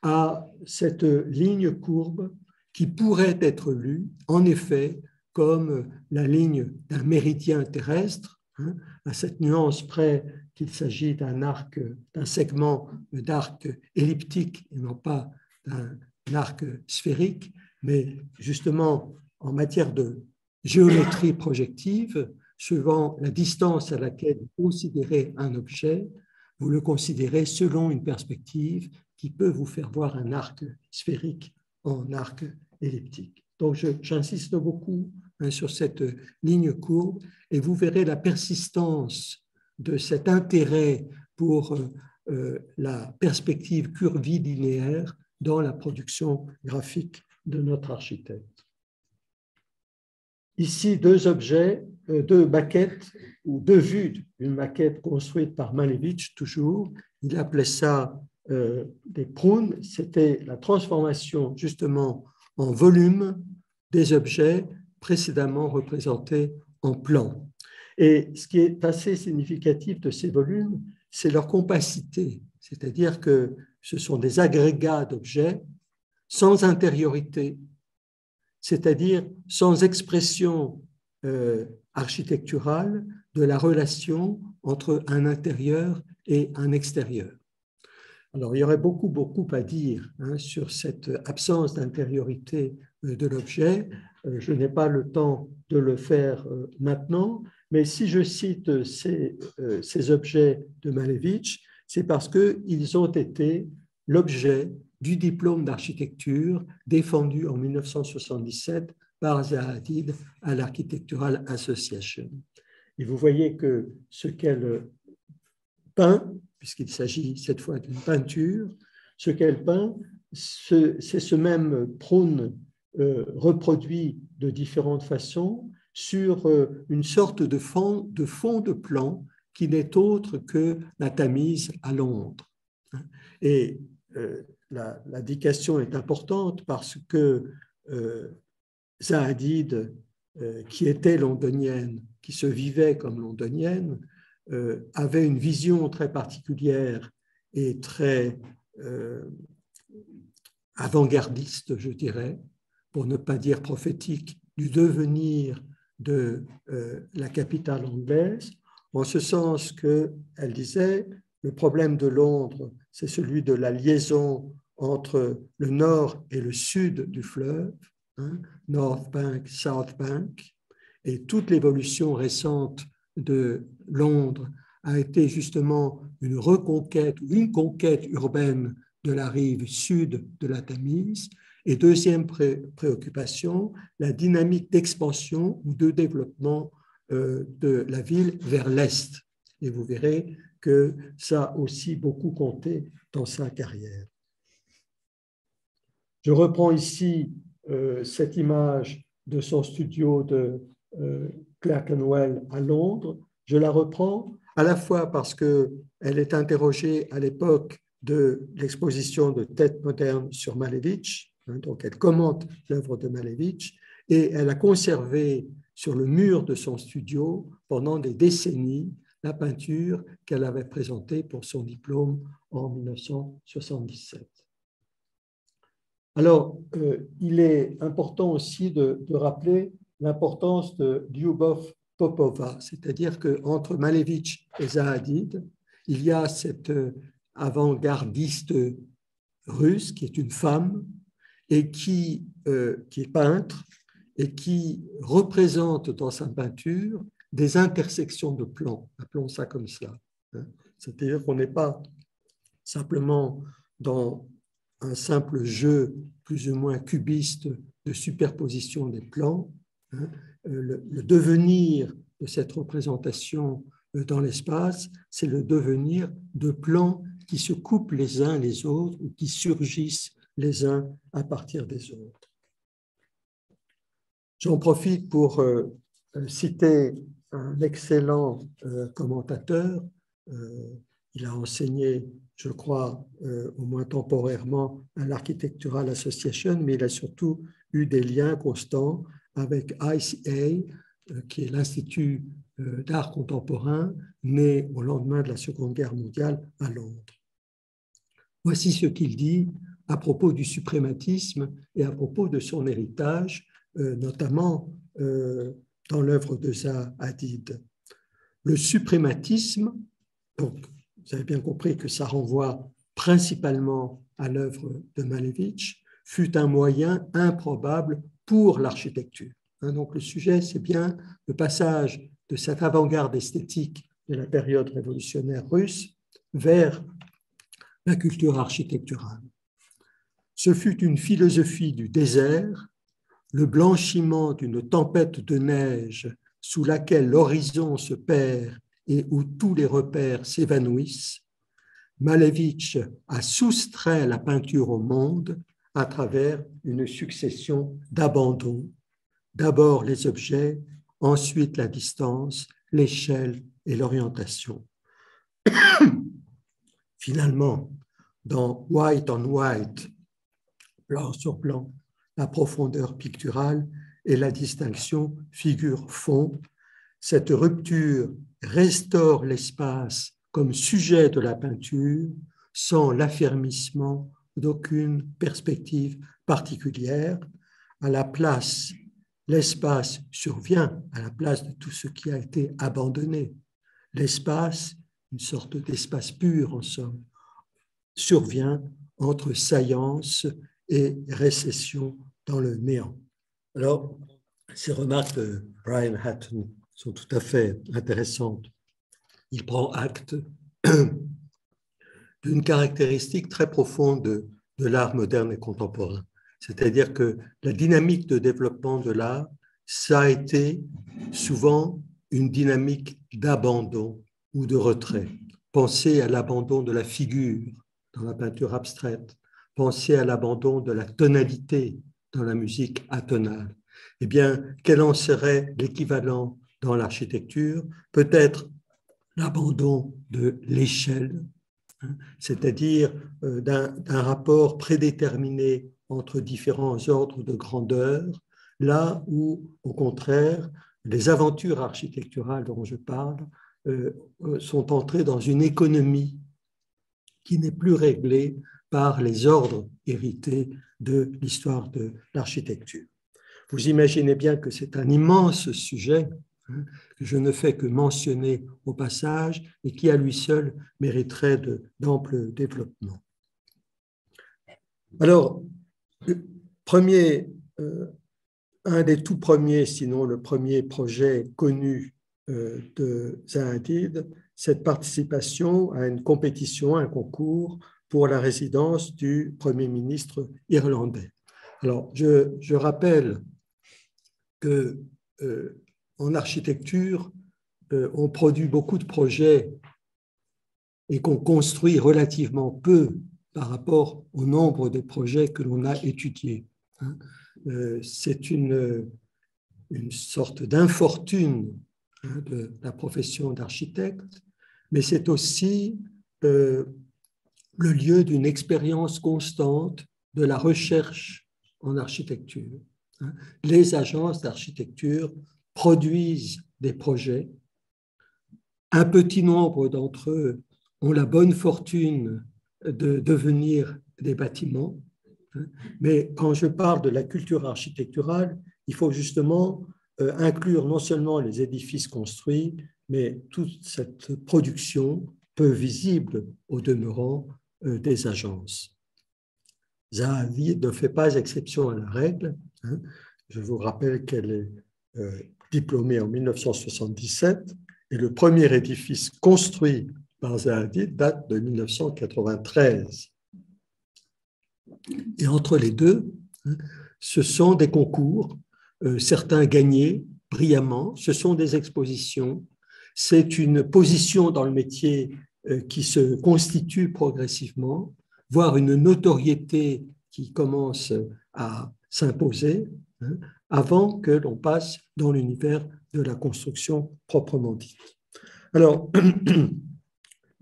à cette ligne courbe qui pourrait être lue, en effet, comme la ligne d'un méridien terrestre, à cette nuance près qu'il s'agit d'un segment d'arc elliptique et non pas d'un arc sphérique, mais justement en matière de géométrie projective, suivant la distance à laquelle vous considérez un objet, vous le considérez selon une perspective qui peut vous faire voir un arc sphérique en arc elliptique. Donc, j'insiste beaucoup sur cette ligne courbe et vous verrez la persistance de cet intérêt pour la perspective curvilinéaire dans la production graphique de notre architecte. Ici, deux maquettes ou deux vues d'une maquette construite par Malevich, toujours. Il appelait ça des prunes. C'était la transformation justement en volume des objets précédemment représentés en plan. Et ce qui est assez significatif de ces volumes, c'est leur compacité, c'est-à-dire que ce sont des agrégats d'objets sans intériorité, c'est-à-dire sans expression architecturale de la relation entre un intérieur et un extérieur. Alors, il y aurait beaucoup à dire sur cette absence d'intériorité de l'objet. Je n'ai pas le temps de le faire maintenant, mais si je cite ces objets de Malevich, c'est parce qu'ils ont été l'objet du diplôme d'architecture défendu en 1977 par Zaha Hadid à l'Architectural Association. Et vous voyez que ce qu'elle peint, puisqu'il s'agit cette fois d'une peinture, ce qu'elle peint, c'est ce même prône reproduit de différentes façons sur une sorte de fond de plan qui n'est autre que la Tamise à Londres. Et l'indication est importante parce que Zaha Hadid, qui était londonienne, qui se vivait comme londonienne, avait une vision très particulière et très avant-gardiste, je dirais, pour ne pas dire prophétique, du devenir de la capitale anglaise, en ce sens qu'elle disait le problème de Londres, c'est celui de la liaison entre le nord et le sud du fleuve, hein, North Bank, South Bank, et toute l'évolution récente de Londres a été justement une reconquête, une conquête urbaine de la rive sud de la Tamise. Et deuxième préoccupation, la dynamique d'expansion ou de développement de la ville vers l'est. Et vous verrez que ça a aussi beaucoup compté dans sa carrière. Je reprends ici cette image de son studio de Clerkenwell à Londres. Je la reprends à la fois parce qu'elle est interrogée à l'époque de l'exposition de Tête moderne sur Malevich, hein, donc elle commente l'œuvre de Malevich, et elle a conservé sur le mur de son studio pendant des décennies la peinture qu'elle avait présentée pour son diplôme en 1977. Alors, il est important aussi de rappeler l'importance de Lyubov Popova, c'est-à-dire qu'entre Malevich et Zahadid, il y a cette avant-gardiste russe qui est une femme et qui est peintre et qui représente dans sa peinture des intersections de plans, appelons ça comme cela. C'est-à-dire qu'on n'est pas simplement dans un simple jeu plus ou moins cubiste de superposition des plans. Le devenir de cette représentation dans l'espace, c'est le devenir de plans qui se coupent les uns les autres ou qui surgissent les uns à partir des autres. J'en profite pour citer un excellent commentateur. Il a enseigné, je crois, au moins temporairement, à l'Architectural Association, mais il a surtout eu des liens constants avec ICA, qui est l'Institut d'art contemporain, né au lendemain de la Seconde Guerre mondiale à Londres. Voici ce qu'il dit à propos du suprématisme et à propos de son héritage, notamment dans l'œuvre de Zaha Hadid. Le suprématisme, donc, vous avez bien compris que ça renvoie principalement à l'œuvre de Malevich, fut un moyen improbable pour l'architecture. Donc le sujet, c'est bien le passage de cette avant-garde esthétique de la période révolutionnaire russe vers la culture architecturale. Ce fut une philosophie du désert, le blanchiment d'une tempête de neige sous laquelle l'horizon se perd et où tous les repères s'évanouissent. Malevich a soustrait la peinture au monde à travers une succession d'abandons. D'abord les objets, ensuite la distance, l'échelle et l'orientation. Finalement, dans White on White, blanc sur blanc, la profondeur picturale et la distinction figure-fond. Cette rupture restaure l'espace comme sujet de la peinture sans l'affermissement d'aucune perspective particulière. À la place, l'espace survient à la place de tout ce qui a été abandonné. L'espace, une sorte d'espace pur en somme, survient entre saillance et récession dans le néant. Alors, ces remarques de Brian Hatton sont tout à fait intéressantes. Il prend acte d'une caractéristique très profonde de l'art moderne et contemporain. C'est-à-dire que la dynamique de développement de l'art, ça a été souvent une dynamique d'abandon ou de retrait. Pensez à l'abandon de la figure dans la peinture abstraite. Pensez à l'abandon de la tonalité dans la musique atonale. Eh bien, quel en serait l'équivalent dans l'architecture? Peut-être l'abandon de l'échelle, c'est-à-dire d'un rapport prédéterminé entre différents ordres de grandeur, là où, au contraire, les aventures architecturales dont je parle sont entrées dans une économie qui n'est plus réglée par les ordres hérités de l'histoire de l'architecture. Vous imaginez bien que c'est un immense sujet que je ne fais que mentionner au passage et qui à lui seul mériterait d'amples développements. Alors, un des tout premiers, sinon le premier projet connu de Zaha Hadid, cette participation à une compétition, un concours pour la résidence du Premier ministre irlandais. Alors, je rappelle que en architecture, on produit beaucoup de projets et qu'on construit relativement peu par rapport au nombre de projets que l'on a étudiés. C'est une sorte d'infortune de la profession d'architecte, mais c'est aussi le lieu d'une expérience constante de la recherche en architecture. Les agences d'architecture produisent des projets. Un petit nombre d'entre eux ont la bonne fortune de devenir des bâtiments. Mais quand je parle de la culture architecturale, il faut justement inclure non seulement les édifices construits, mais toute cette production peu visible au demeurant des agences. Zaha Hadid ne fait pas exception à la règle. Je vous rappelle qu'elle est diplômée en 1977 et le premier édifice construit par Zaha Hadid date de 1993. Et entre les deux, ce sont des concours, certains gagnés brillamment, ce sont des expositions, c'est une position dans le métier qui se constitue progressivement, voire une notoriété qui commence à s'imposer, avant que l'on passe dans l'univers de la construction proprement dite. Alors,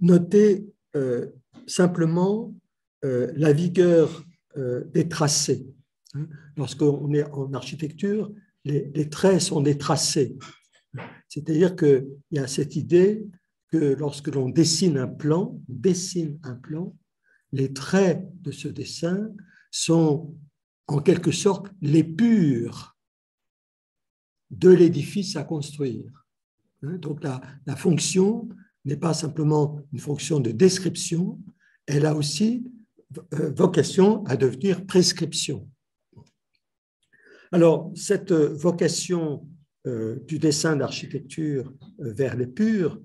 notez simplement la vigueur des tracés. Lorsqu'on est en architecture, les traits sont des tracés. C'est-à-dire qu'il y a cette idée que lorsque l'on dessine un plan, les traits de ce dessin sont en quelque sorte l'épure de l'édifice à construire. Donc la fonction n'est pas simplement une fonction de description, elle a aussi vocation à devenir prescription. Alors, cette vocation du dessin d'architecture vers l'épure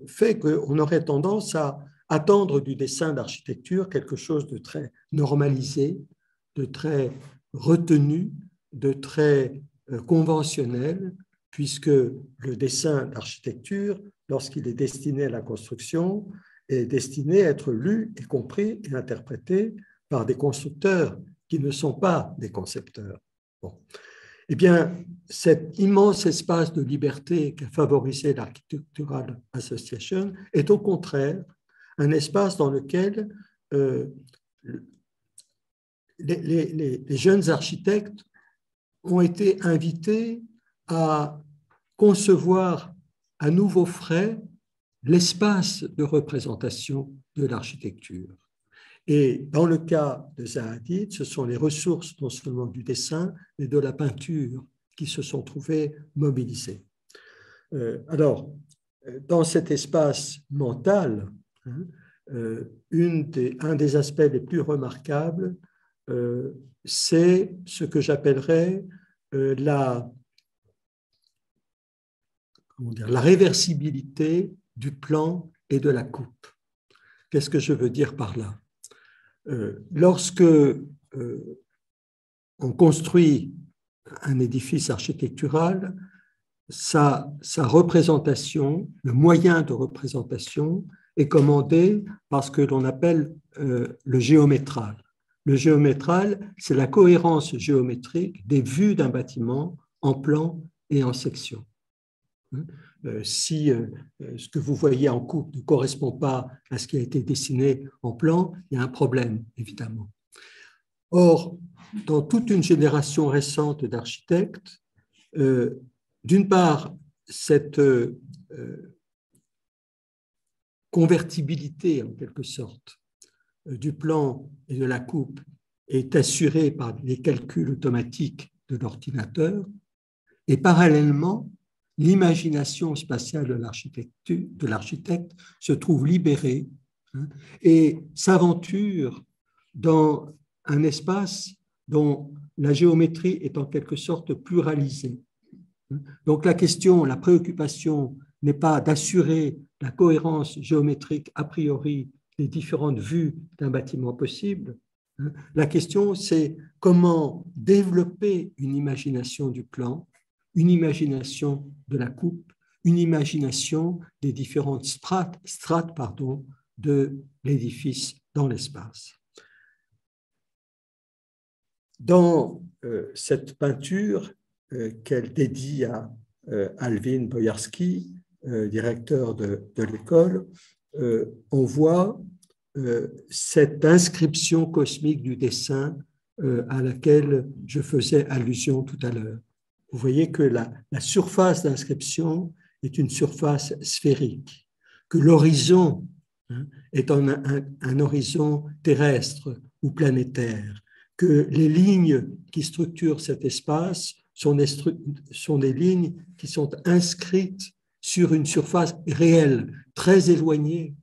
fait qu'on aurait tendance à attendre du dessin d'architecture quelque chose de très normalisé, de très retenu, de très conventionnel, puisque le dessin d'architecture, lorsqu'il est destiné à la construction, est destiné à être lu et compris et interprété par des constructeurs qui ne sont pas des concepteurs. Bon. Eh bien, cet immense espace de liberté qu'a favorisé l'Architectural Association est au contraire un espace dans lequel les jeunes architectes ont été invités à concevoir à nouveau frais l'espace de représentation de l'architecture. Et dans le cas de Zaha Hadid, ce sont les ressources non seulement du dessin, mais de la peinture qui se sont trouvées mobilisées. Alors, dans cet espace mental, un des aspects les plus remarquables, c'est ce que j'appellerais la réversibilité du plan et de la coupe. Qu'est-ce que je veux dire par là? Lorsque on construit un édifice architectural, sa représentation, le moyen de représentation est commandé par ce que l'on appelle le géométral. Le géométral, c'est la cohérence géométrique des vues d'un bâtiment en plan et en section. Si ce que vous voyez en coupe ne correspond pas à ce qui a été dessiné en plan, il y a un problème, évidemment. Or, dans toute une génération récente d'architectes, d'une part, cette convertibilité, en quelque sorte, du plan et de la coupe est assurée par les calculs automatiques de l'ordinateur, et parallèlement, l'imagination spatiale de l'architecte se trouve libérée et s'aventure dans un espace dont la géométrie est en quelque sorte pluralisée. Donc la question, la préoccupation n'est pas d'assurer la cohérence géométrique a priori des différentes vues d'un bâtiment possible. La question, c'est comment développer une imagination du plan, une imagination de la coupe, une imagination des différentes strates de l'édifice dans l'espace. Dans cette peinture qu'elle dédie à Alvin Boyarsky, directeur de l'école, on voit cette inscription cosmique du dessin à laquelle je faisais allusion tout à l'heure. Vous voyez que la surface d'inscription est une surface sphérique, que l'horizon est un horizon terrestre ou planétaire, que les lignes qui structurent cet espace sont des lignes qui sont inscrites sur une surface réelle, très éloignée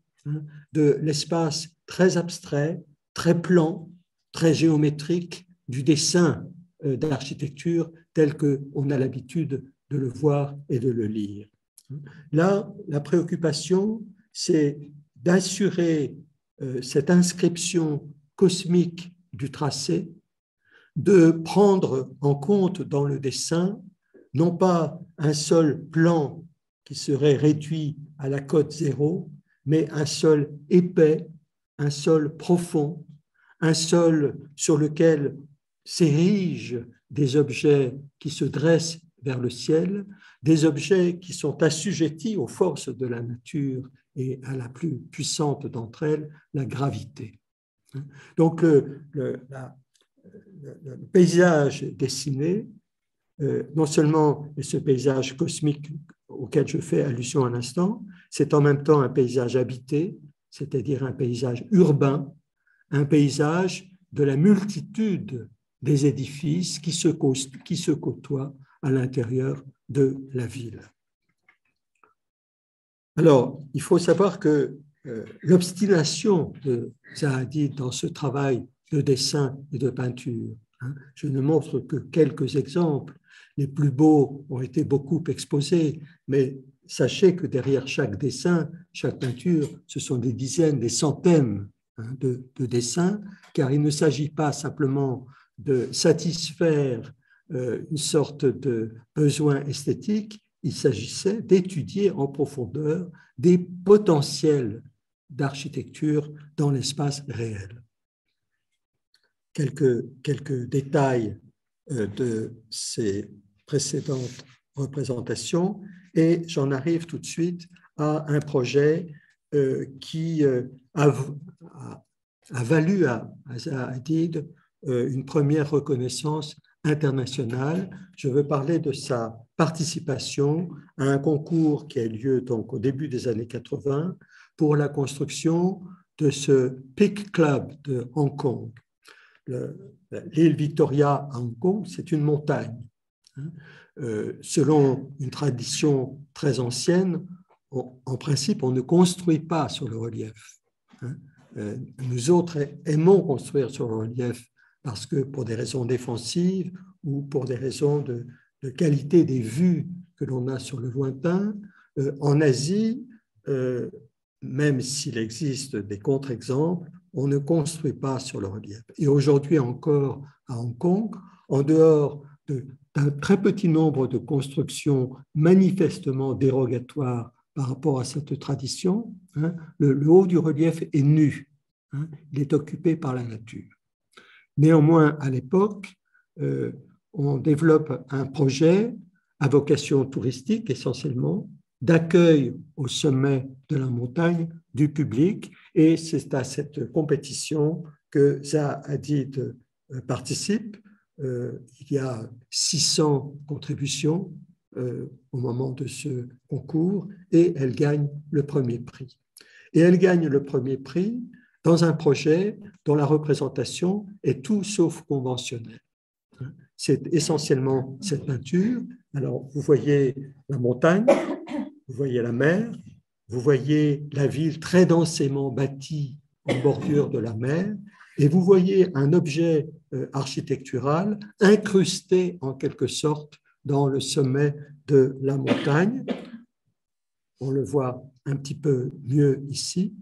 de l'espace très abstrait, très plan, très géométrique du dessin d'architecture tel qu'on a l'habitude de le voir et de le lire. Là, la préoccupation, c'est d'assurer cette inscription cosmique du tracé, de prendre en compte dans le dessin non pas un seul plan qui serait réduit à la cote 0, mais un sol épais, un sol profond, un sol sur lequel s'érigent des objets qui se dressent vers le ciel, des objets qui sont assujettis aux forces de la nature et à la plus puissante d'entre elles, la gravité. Donc le paysage dessiné, non seulement est ce paysage cosmique auquel je fais allusion à l'instant, c'est en même temps un paysage habité, c'est-à-dire un paysage urbain, un paysage de la multitude des édifices qui se côtoient à l'intérieur de la ville. Alors, il faut savoir que l'obstination de Zaha Hadid dans ce travail de dessin et de peinture, je ne montre que quelques exemples, les plus beaux ont été beaucoup exposés, mais sachez que derrière chaque dessin, chaque peinture, ce sont des dizaines, des centaines de dessins, car il ne s'agit pas simplement de satisfaire une sorte de besoin esthétique, il s'agissait d'étudier en profondeur des potentiels d'architecture dans l'espace réel. Quelques détails de ces précédentes représentations et j'en arrive tout de suite à un projet qui a valu à Zaha Hadid une première reconnaissance internationale. Je veux parler de sa participation à un concours qui a eu lieu donc au début des années 80 pour la construction de ce Peak Club de Hong Kong. L'île Victoria à Hong Kong, c'est une montagne. Selon une tradition très ancienne, en principe, on ne construit pas sur le relief. Nous autres aimons construire sur le relief parce que pour des raisons défensives ou pour des raisons de qualité des vues que l'on a sur le lointain. En Asie, même s'il existe des contre-exemples, on ne construit pas sur le relief. Et aujourd'hui encore à Hong Kong, en dehors d'un très petit nombre de constructions manifestement dérogatoires par rapport à cette tradition, le haut du relief est nu, il est occupé par la nature. Néanmoins, à l'époque, on développe un projet à vocation touristique essentiellement, d'accueil au sommet de la montagne du public, et c'est à cette compétition que Zaha Hadid participe. Il y a 600 contributions au moment de ce concours et elle gagne le premier prix. Et elle gagne le premier prix dans un projet dont la représentation est tout sauf conventionnelle. C'est essentiellement cette peinture. Alors, vous voyez la montagne, vous voyez la mer, vous voyez la ville très densément bâtie en bordure de la mer, et vous voyez un objet architectural incrusté en quelque sorte dans le sommet de la montagne. On le voit un petit peu mieux ici.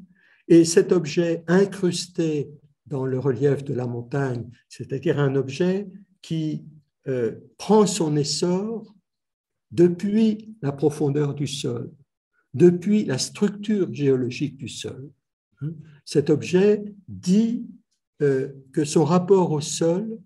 Et cet objet incrusté dans le relief de la montagne, c'est-à-dire un objet qui prend son essor depuis la profondeur du sol, depuis la structure géologique du sol. Cet objet dit que son rapport au sol,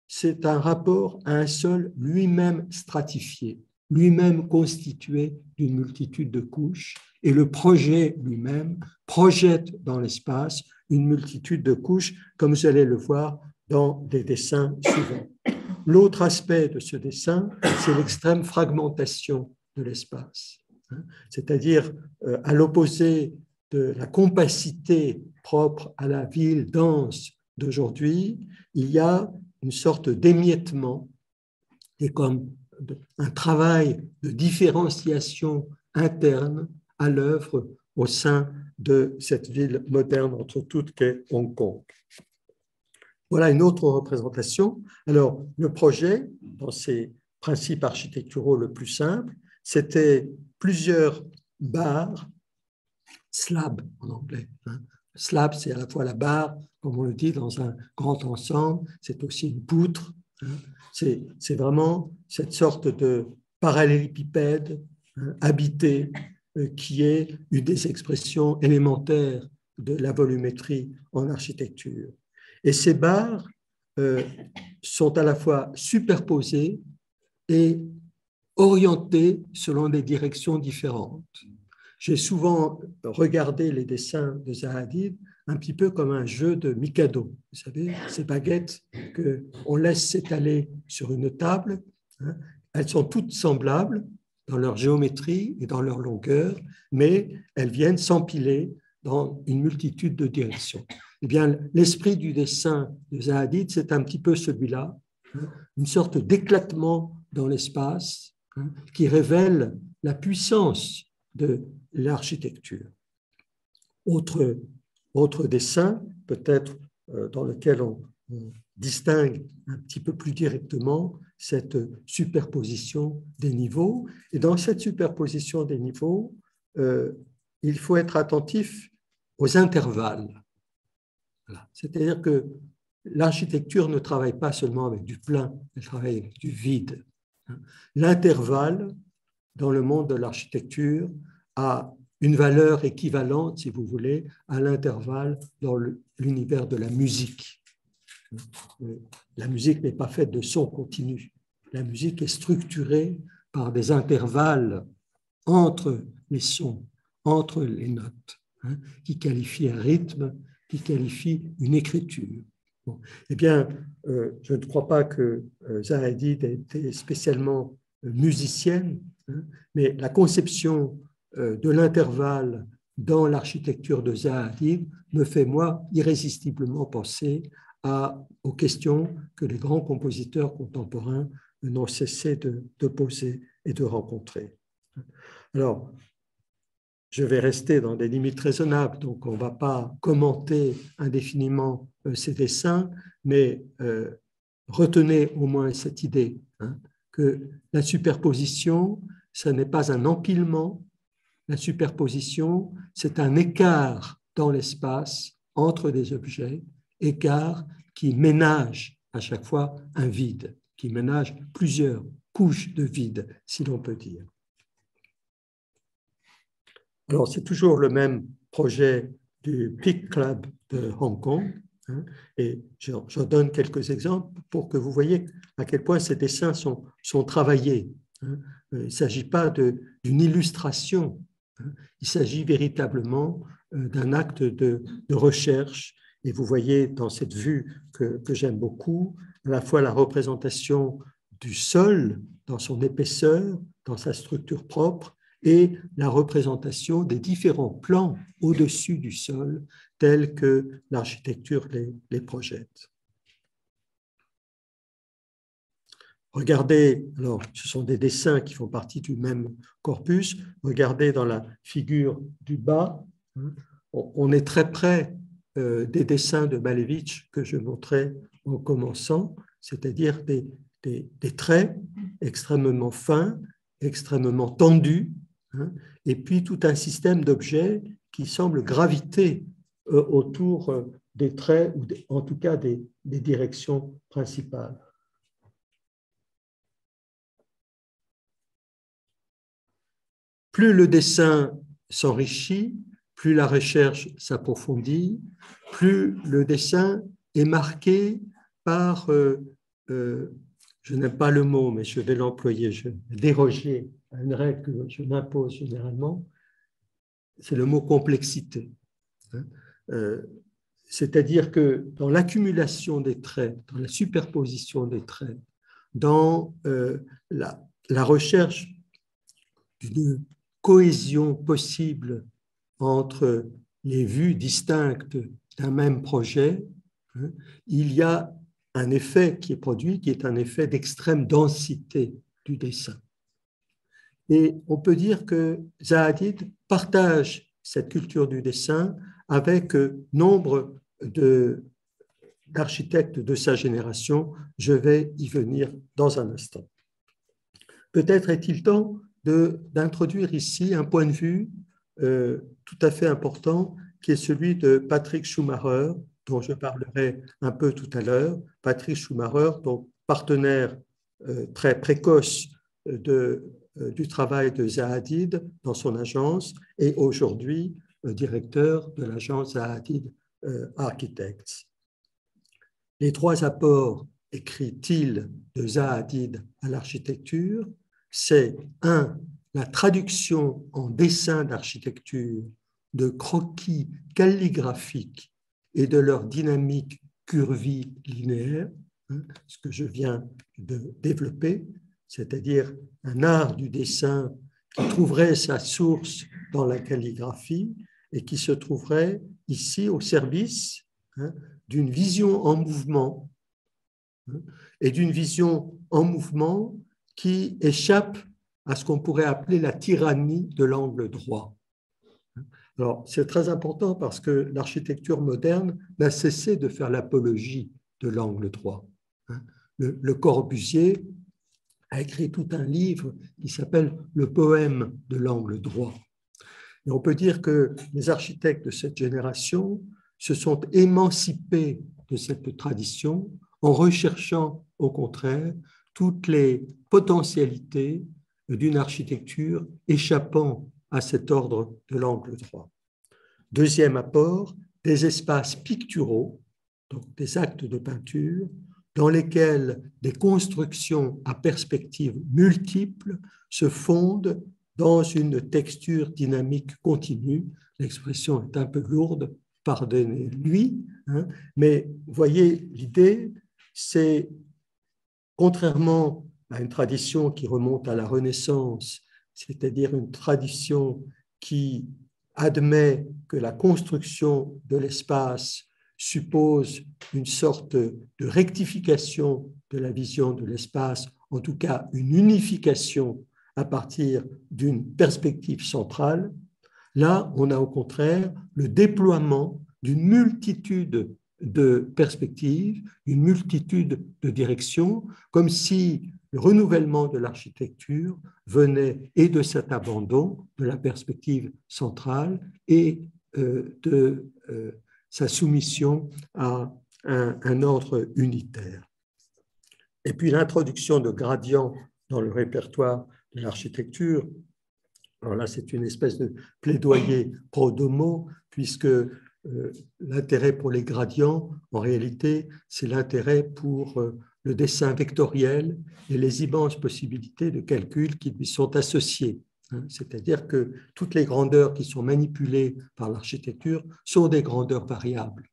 c'est un rapport à un sol lui-même stratifié, lui-même constitué d'une multitude de couches, et le projet lui-même projette dans l'espace une multitude de couches, comme vous allez le voir dans des dessins suivants. L'autre aspect de ce dessin, c'est l'extrême fragmentation de l'espace, c'est-à-dire à l'opposé de la compacité propre à la ville dense d'aujourd'hui, il y a une sorte d'émiettement et comme un travail de différenciation interne à l'œuvre au sein de cette ville moderne entre toutes qu'est Hong Kong. Voilà une autre représentation. Alors, le projet, dans ses principes architecturaux le plus simple, c'était plusieurs barres, slabs en anglais. Slab, c'est à la fois la barre, comme on le dit dans un grand ensemble, c'est aussi une poutre. C'est vraiment cette sorte de parallélépipède habité qui est une des expressions élémentaires de la volumétrie en architecture. Et ces barres sont à la fois superposées et orientées selon des directions différentes. J'ai souvent regardé les dessins de Zaha Hadid un petit peu comme un jeu de Mikado. Vous savez, ces baguettes qu'on laisse s'étaler sur une table, elles sont toutes semblables dans leur géométrie et dans leur longueur, mais elles viennent s'empiler dans une multitude de directions. Eh bien, l'esprit du dessin de Zaha Hadid, c'est un petit peu celui-là, une sorte d'éclatement dans l'espace qui révèle la puissance de l'architecture. Autre dessin, peut-être dans lequel on distingue un petit peu plus directement cette superposition des niveaux. Et dans cette superposition des niveaux, il faut être attentif aux intervalles. Voilà. C'est-à-dire que l'architecture ne travaille pas seulement avec du plein, elle travaille avec du vide. L'intervalle dans le monde de l'architecture a une valeur équivalente, si vous voulez, à l'intervalle dans l'univers de la musique. La musique n'est pas faite de sons continus. La musique est structurée par des intervalles entre les sons, entre les notes, qui qualifient un rythme, qui qualifient une écriture. Bon. Eh bien, je ne crois pas que Zaha Hadid ait été spécialement musicienne, mais la conception de l'intervalle dans l'architecture de Zaha Hadid me fait, moi, irrésistiblement penser aux questions que les grands compositeurs contemporains n'ont cessé de poser et de rencontrer. Alors, je vais rester dans des limites raisonnables, donc on ne va pas commenter indéfiniment ces dessins, mais retenez au moins cette idée, que la superposition, ce n'est pas un empilement, la superposition, c'est un écart dans l'espace entre des objets, écart qui ménage à chaque fois un vide, qui ménage plusieurs couches de vide, si l'on peut dire. Alors, c'est toujours le même projet du Peak Club de Hong Kong, et j'en donne quelques exemples pour que vous voyez à quel point ces dessins sont travaillés. Il ne s'agit pas d'une illustration, il s'agit véritablement d'un acte de recherche. Et vous voyez dans cette vue que j'aime beaucoup, à la fois la représentation du sol dans son épaisseur, dans sa structure propre, et la représentation des différents plans au-dessus du sol tels que l'architecture les projette. Regardez, alors ce sont des dessins qui font partie du même corpus, regardez dans la figure du bas, on est très près des dessins de Malevich que je montrais en commençant, c'est-à-dire des traits extrêmement fins, extrêmement tendus, et puis tout un système d'objets qui semble graviter autour des traits, ou en tout cas des directions principales. Plus le dessin s'enrichit, plus la recherche s'approfondit, plus le dessin est marqué par, je n'aime pas le mot, mais je vais l'employer, je vais déroger à une règle que je m'impose généralement, c'est le mot complexité. C'est-à-dire que dans l'accumulation des traits, dans la superposition des traits, dans la recherche d'une cohésion possible entre les vues distinctes d'un même projet, il y a un effet qui est produit, qui est un effet d'extrême densité du dessin. Et on peut dire que Zaha-Hadid partage cette culture du dessin avec nombre d'architectes de sa génération. Je vais y venir dans un instant. Peut-être est-il temps d'introduire ici un point de vue tout à fait important, qui est celui de Patrick Schumacher, dont je parlerai un peu tout à l'heure. Patrick Schumacher, donc partenaire très précoce du travail de Zaha-Hadid dans son agence, et aujourd'hui directeur de l'agence Zaha-Hadid Architects. Les trois apports, écrit-il, de Zaha-Hadid à l'architecture, c'est 1. La traduction en dessin d'architecture de croquis calligraphiques et de leur dynamique curvilinéaire, ce que je viens de développer, c'est-à-dire un art du dessin qui trouverait sa source dans la calligraphie et qui se trouverait ici au service d'une vision en mouvement, et d'une vision en mouvement qui échappe à ce qu'on pourrait appeler la tyrannie de l'angle droit. Alors, c'est très important parce que l'architecture moderne n'a cessé de faire l'apologie de l'angle droit. Le Corbusier a écrit tout un livre qui s'appelle « Le poème de l'angle droit ». Et on peut dire que les architectes de cette génération se sont émancipés de cette tradition en recherchant au contraire toutes les potentialités d'une architecture échappant à cet ordre de l'angle droit. Deuxième apport, des espaces picturaux, donc des actes de peinture, dans lesquels des constructions à perspectives multiples se fondent dans une texture dynamique continue. L'expression est un peu lourde, pardonnez-lui, mais voyez, l'idée, c'est, contrairement à une tradition qui remonte à la Renaissance, c'est-à-dire une tradition qui admet que la construction de l'espace suppose une sorte de rectification de la vision de l'espace, en tout cas une unification à partir d'une perspective centrale. Là, on a au contraire le déploiement d'une multitude de perspectives, une multitude de directions, comme si le renouvellement de l'architecture venait et de cet abandon de la perspective centrale et de sa soumission à un ordre unitaire. Et puis l'introduction de gradients dans le répertoire de l'architecture. Alors là, c'est une espèce de plaidoyer pro domo, puisque l'intérêt pour les gradients, en réalité, c'est l'intérêt pour le dessin vectoriel et les immenses possibilités de calcul qui lui sont associées. C'est-à-dire que toutes les grandeurs qui sont manipulées par l'architecture sont des grandeurs variables.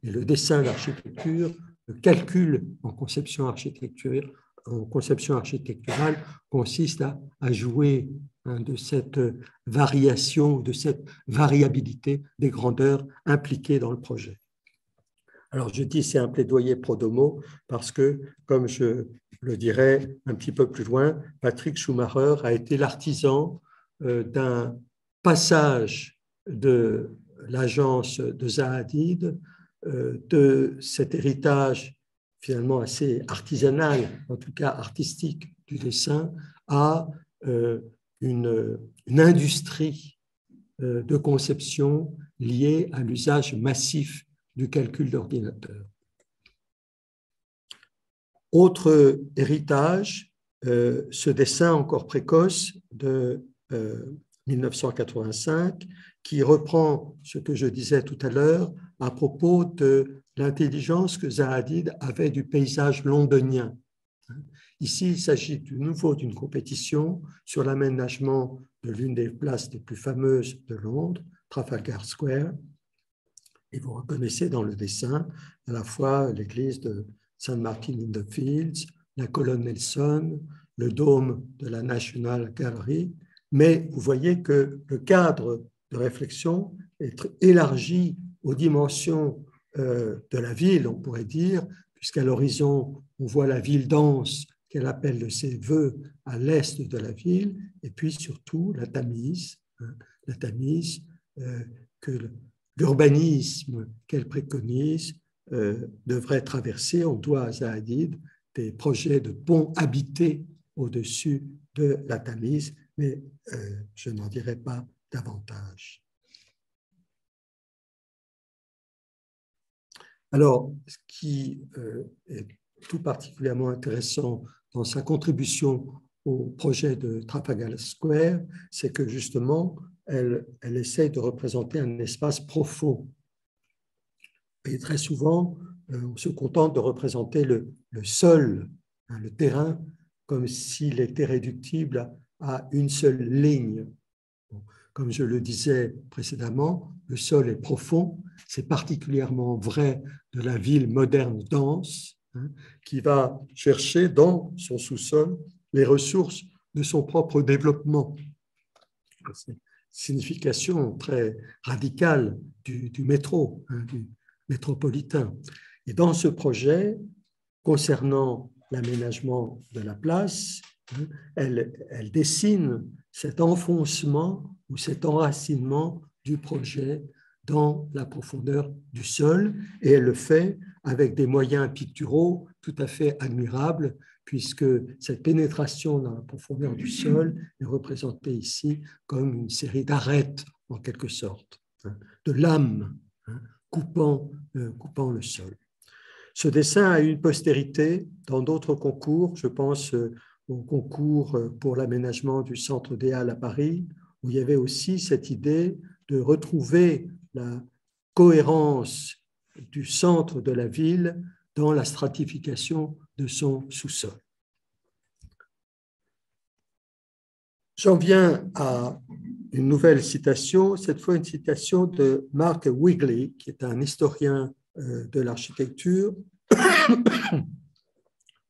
Et le dessin d'architecture, le calcul en conception architecturale en conception architecturale consiste à jouer de cette variation, de cette variabilité des grandeurs impliquées dans le projet. Alors, je dis c'est un plaidoyer pro domo parce que, comme je le dirai un petit peu plus loin, Patrick Schumacher a été l'artisan d'un passage de l'agence de Zaha Hadid, de cet héritage finalement assez artisanal, en tout cas artistique du dessin, à une industrie de conception liée à l'usage massif du calcul d'ordinateur. Autre héritage, ce dessin encore précoce de 1985 qui reprend ce que je disais tout à l'heure à propos de l'intelligence que Zaha Hadid avait du paysage londonien. Ici, il s'agit de nouveau d'une compétition sur l'aménagement de l'une des places les plus fameuses de Londres, Trafalgar Square. Et vous reconnaissez dans le dessin à la fois l'église de St. Martin-in-the-Fields, la colonne Nelson, le dôme de la National Gallery, mais vous voyez que le cadre de réflexion est élargi aux dimensions de la ville, on pourrait dire, puisqu'à l'horizon, on voit la ville dense qu'elle appelle de ses voeux à l'est de la ville, et puis surtout la Tamise que l'urbanisme qu'elle préconise devrait traverser. On doit à Zaha Hadid des projets de ponts habités au-dessus de la Tamise, mais je n'en dirai pas davantage. Alors, ce qui est tout particulièrement intéressant dans sa contribution au projet de Trafalgar Square, c'est que justement, elle essaie de représenter un espace profond. Et très souvent, on se contente de représenter le sol, le terrain, comme s'il était réductible à une seule ligne. Comme je le disais précédemment, le sol est profond. C'est particulièrement vrai de la ville moderne dense, qui va chercher dans son sous-sol les ressources de son propre développement. C'est une signification très radicale du métro, du métropolitain. Et dans ce projet, concernant l'aménagement de la place, elle dessine cet enfoncement ou cet enracinement du projet dans la profondeur du sol, et elle le fait avec des moyens picturaux tout à fait admirables, puisque cette pénétration dans la profondeur du sol est représentée ici comme une série d'arêtes, en quelque sorte, de lames coupant le sol. Ce dessin a eu une postérité dans d'autres concours. Je pense au concours pour l'aménagement du Centre des Halles à Paris, où il y avait aussi cette idée de retrouver la cohérence du centre de la ville dans la stratification de son sous-sol. J'en viens à une nouvelle citation, cette fois une citation de Mark Wigley, qui est un historien de l'architecture,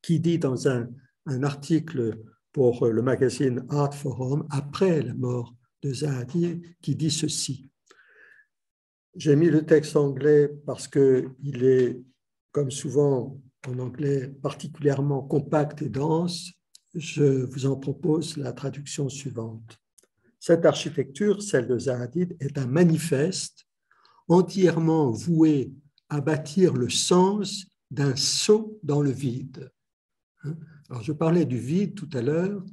qui dit dans un article pour le magazine Art Forum, après la mort de Zaha Hadid, qui dit ceci. J'ai mis le texte anglais parce qu'il est, comme souvent en anglais, particulièrement compact et dense. Je vous en propose la traduction suivante. Cette architecture, celle de Zaha Hadid, est un manifeste entièrement voué à bâtir le sens d'un saut dans le vide. Alors, je parlais du vide tout à l'heure.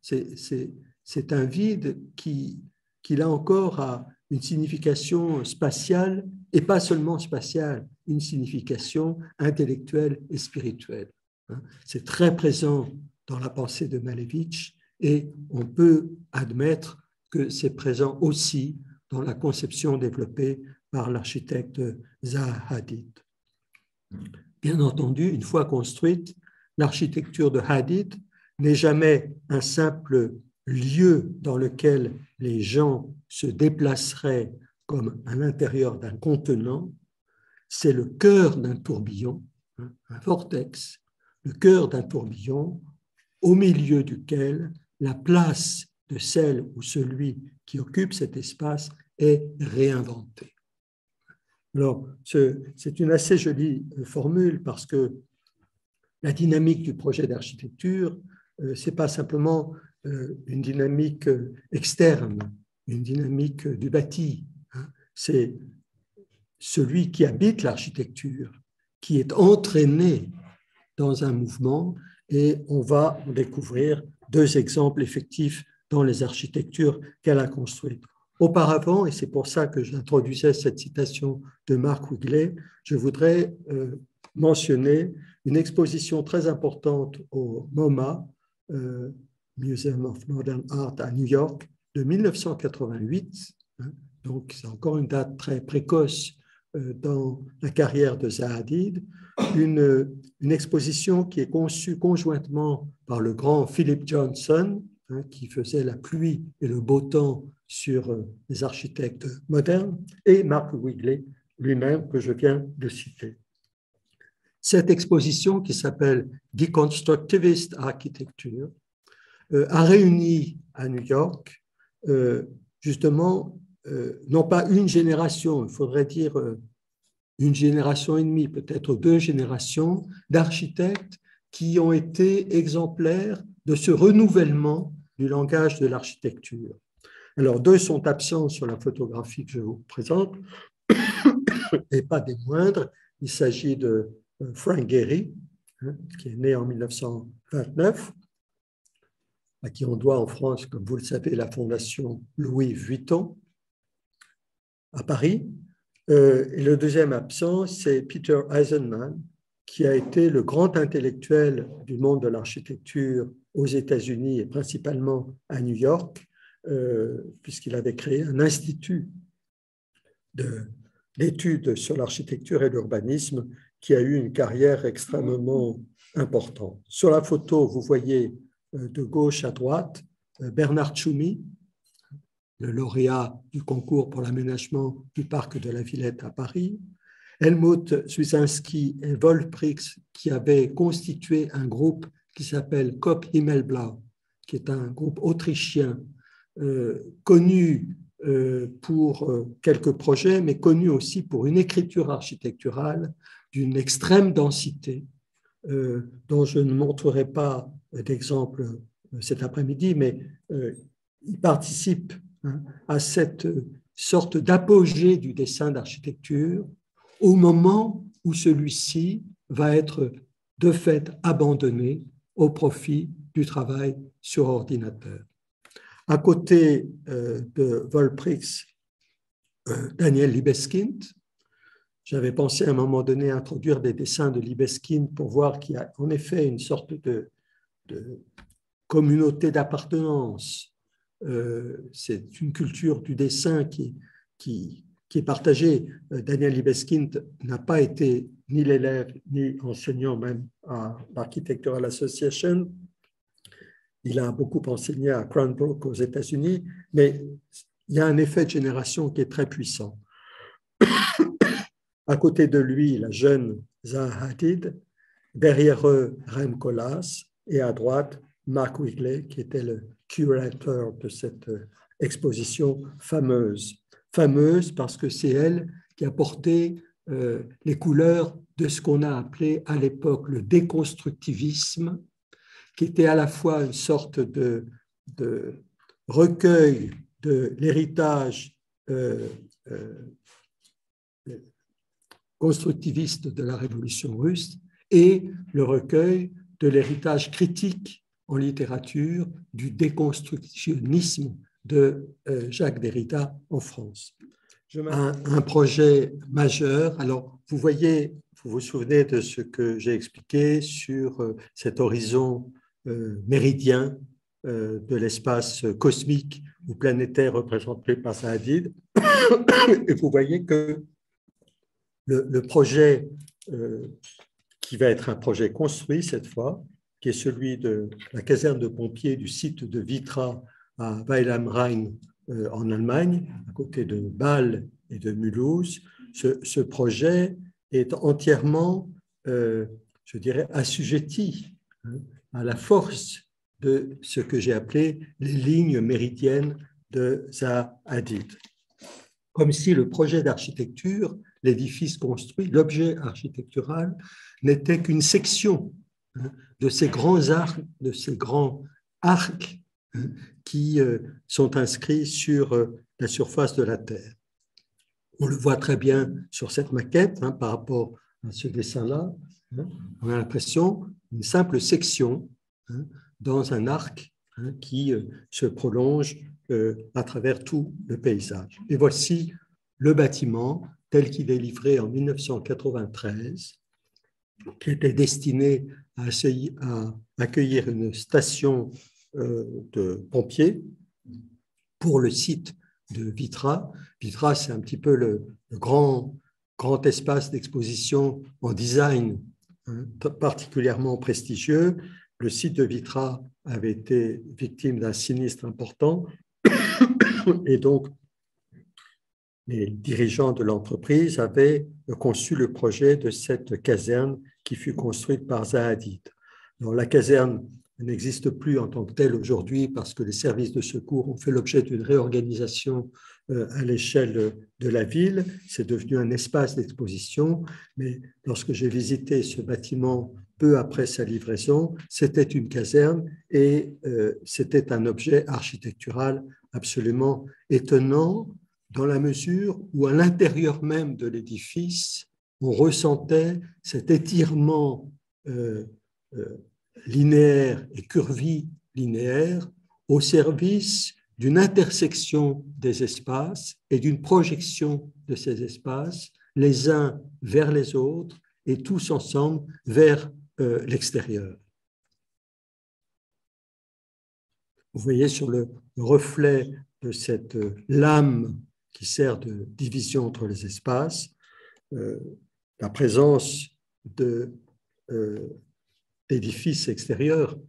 C'est un vide qui, là encore, a une signification spatiale, et pas seulement spatiale, une signification intellectuelle et spirituelle. C'est très présent dans la pensée de Malevich, et on peut admettre que c'est présent aussi dans la conception développée par l'architecte Zaha Hadid. Bien entendu, une fois construite, l'architecture de Hadid n'est jamais un simple lieu dans lequel les gens se déplaceraient comme à l'intérieur d'un contenant, c'est le cœur d'un tourbillon, un vortex, le cœur d'un tourbillon au milieu duquel la place de celle ou celui qui occupe cet espace est réinventée. Alors, c'est une assez jolie formule parce que la dynamique du projet d'architecture, ce n'est pas simplement une dynamique externe, une dynamique du bâti. Hein. C'est celui qui habite l'architecture, qui est entraîné dans un mouvement, et on va découvrir deux exemples effectifs dans les architectures qu'elle a construites. Auparavant, et c'est pour ça que j'introduisais cette citation de Mark Wigley, je voudrais mentionner une exposition très importante au MoMA, Museum of Modern Art à New York, de 1988. Hein, donc, c'est encore une date très précoce dans la carrière de Zaha Hadid, une exposition qui est conçue conjointement par le grand Philip Johnson, hein, qui faisait la pluie et le beau temps sur les architectes modernes, et Mark Wigley lui-même, que je viens de citer. Cette exposition, qui s'appelle Deconstructivist Architecture, a réuni à New York justement non pas une génération, il faudrait dire une génération et demie, peut-être deux générations d'architectes qui ont été exemplaires de ce renouvellement du langage de l'architecture. Alors, deux sont absents sur la photographie que je vous présente, et pas des moindres. Il s'agit de Frank Gehry, hein, qui est né en 1929, à qui on doit en France, comme vous le savez, la fondation Louis Vuitton à Paris. Et le deuxième absent, c'est Peter Eisenman, qui a été le grand intellectuel du monde de l'architecture aux États-Unis et principalement à New York, puisqu'il avait créé un institut d'études sur l'architecture et l'urbanisme qui a eu une carrière extrêmement importante. Sur la photo, vous voyez de gauche à droite Bernard Tchoumi, le lauréat du concours pour l'aménagement du parc de la Villette à Paris, Helmut Swieczynski et Wolf-Prix, qui avaient constitué un groupe qui s'appelle Kopp Himmelblau, qui est un groupe autrichien connu pour quelques projets, mais connu aussi pour une écriture architecturale d'une extrême densité, dont je ne montrerai pas d'exemple cet après-midi, mais il participe à cette sorte d'apogée du dessin d'architecture au moment où celui-ci va être de fait abandonné au profit du travail sur ordinateur. À côté de Wolf-Prix, Daniel Libeskind. J'avais pensé à un moment donné introduire des dessins de Libeskind pour voir qu'il y a en effet une sorte de communauté d'appartenance. C'est une culture du dessin qui est partagée. Daniel Libeskind n'a pas été ni l'élève ni enseignant même à l'Architectural Association. Il a beaucoup enseigné à Cranbrook aux États-Unis, mais il y a un effet de génération qui est très puissant. À côté de lui, la jeune Zaha Hadid, derrière eux, Rem Koolhaas, et à droite, Mark Wigley, qui était le curateur de cette exposition fameuse. Fameuse parce que c'est elle qui a porté les couleurs de ce qu'on a appelé à l'époque le déconstructivisme, qui était à la fois une sorte de recueil de l'héritage constructiviste de la Révolution russe et le recueil de l'héritage critique en littérature du déconstructionnisme de Jacques Derrida en France. Un projet majeur. Alors, vous voyez, vous vous souvenez de ce que j'ai expliqué sur cet horizon méridien de l'espace cosmique ou planétaire représenté par Zaha Hadid. Et vous voyez que le projet qui va être un projet construit cette fois, qui est celui de la caserne de pompiers du site de Vitra à Weil am Rhein en Allemagne, à côté de Bâle et de Mulhouse. Ce projet est entièrement je dirais, assujettis à la force de ce que j'ai appelé les lignes méridiennes de Zaha Hadid. Comme si le projet d'architecture, l'édifice construit, l'objet architectural, n'était qu'une section de ces grands arcs qui sont inscrits sur la surface de la Terre. On le voit très bien sur cette maquette par rapport à ce dessin-là. On a l'impression d'une simple section dans un arc qui se prolonge à travers tout le paysage. Et voici le bâtiment tel qu'il est livré en 1993, qui était destiné à accueillir une station de pompiers pour le site de Vitra. Vitra, c'est un petit peu le grand espace d'exposition en design particulièrement prestigieux. Le site de Vitra avait été victime d'un sinistre important et donc les dirigeants de l'entreprise avaient conçu le projet de cette caserne qui fut construite par Zaha Hadid. Alors, la caserne n'existe plus en tant que telle aujourd'hui parce que les services de secours ont fait l'objet d'une réorganisation à l'échelle de la ville. C'est devenu un espace d'exposition, mais lorsque j'ai visité ce bâtiment peu après sa livraison, c'était une caserne et c'était un objet architectural absolument étonnant dans la mesure où à l'intérieur même de l'édifice, on ressentait cet étirement linéaire et curvilinéaire au service d'une intersection des espaces et d'une projection de ces espaces, les uns vers les autres et tous ensemble vers l'extérieur. Vous voyez sur le reflet de cette lame qui sert de division entre les espaces, la présence d'édifices extérieurs.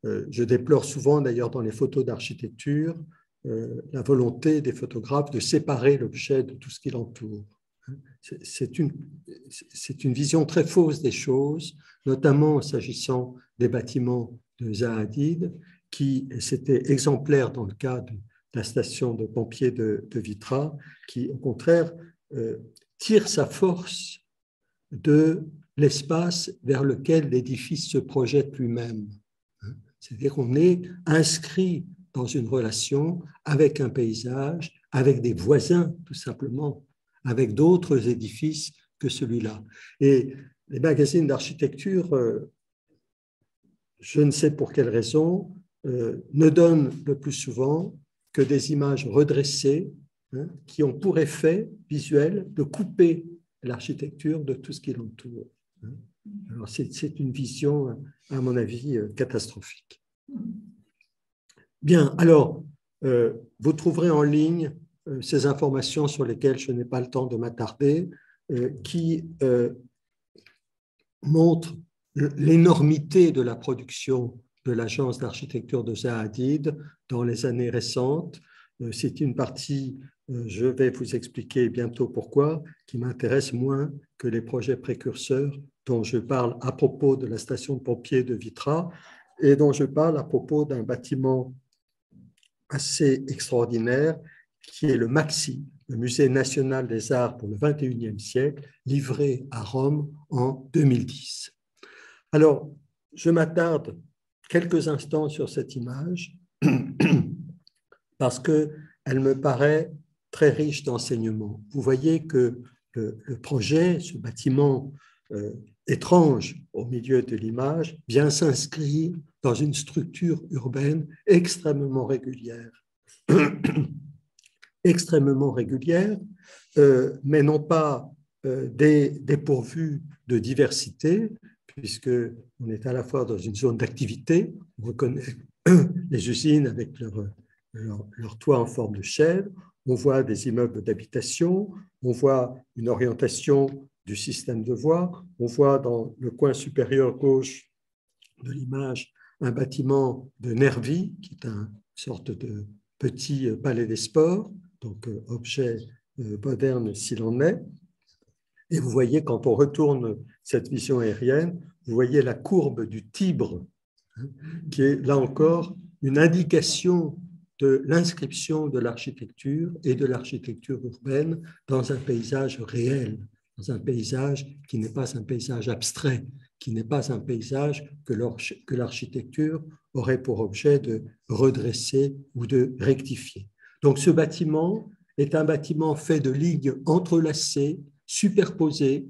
Je déplore souvent, d'ailleurs, dans les photos d'architecture, la volonté des photographes de séparer l'objet de tout ce qui l'entoure. C'est une vision très fausse des choses, notamment s'agissant des bâtiments de Zaha Hadid, qui, c'était exemplaire dans le cas de la station de pompiers de Vitra, qui, au contraire, tire sa force de l'espace vers lequel l'édifice se projette lui-même. C'est-à-dire qu'on est inscrit dans une relation avec un paysage, avec des voisins, tout simplement, avec d'autres édifices que celui-là. Et les magazines d'architecture, je ne sais pour quelle raison, ne donnent le plus souvent que des images redressées qui ont pour effet visuel de couper l'architecture de tout ce qui l'entoure. Alors, c'est une vision, à mon avis, catastrophique. Bien, alors, vous trouverez en ligne ces informations sur lesquelles je n'ai pas le temps de m'attarder, qui montrent l'énormité de la production de l'agence d'architecture de Zaha Hadid dans les années récentes. C'est une partie, je vais vous expliquer bientôt pourquoi, qui m'intéresse moins que les projets précurseurs dont je parle à propos de la station de pompiers de Vitra et dont je parle à propos d'un bâtiment assez extraordinaire qui est le MAXXI, le Musée national des arts pour le XXIe siècle, livré à Rome en 2010. Alors, je m'attarde quelques instants sur cette image parce qu'elle me paraît très riche d'enseignements. Vous voyez que le projet, ce bâtiment étrange au milieu de l'image, vient s'inscrire dans une structure urbaine extrêmement régulière. Extrêmement régulière, mais non pas dépourvue de diversité, puisqu'on est à la fois dans une zone d'activité, on reconnaît les usines avec leur toit en forme de chèvre, on voit des immeubles d'habitation, on voit une orientation du système de voies, on voit dans le coin supérieur gauche de l'image un bâtiment de Nervi, qui est une sorte de petit palais des sports, donc objet moderne s'il en est. Et vous voyez, quand on retourne cette vision aérienne, vous voyez la courbe du Tibre, qui est là encore une indication de l'inscription de l'architecture et de l'architecture urbaine dans un paysage réel, dans un paysage qui n'est pas un paysage abstrait, qui n'est pas un paysage que l'architecture aurait pour objet de redresser ou de rectifier. Donc ce bâtiment est un bâtiment fait de lignes entrelacées, superposées,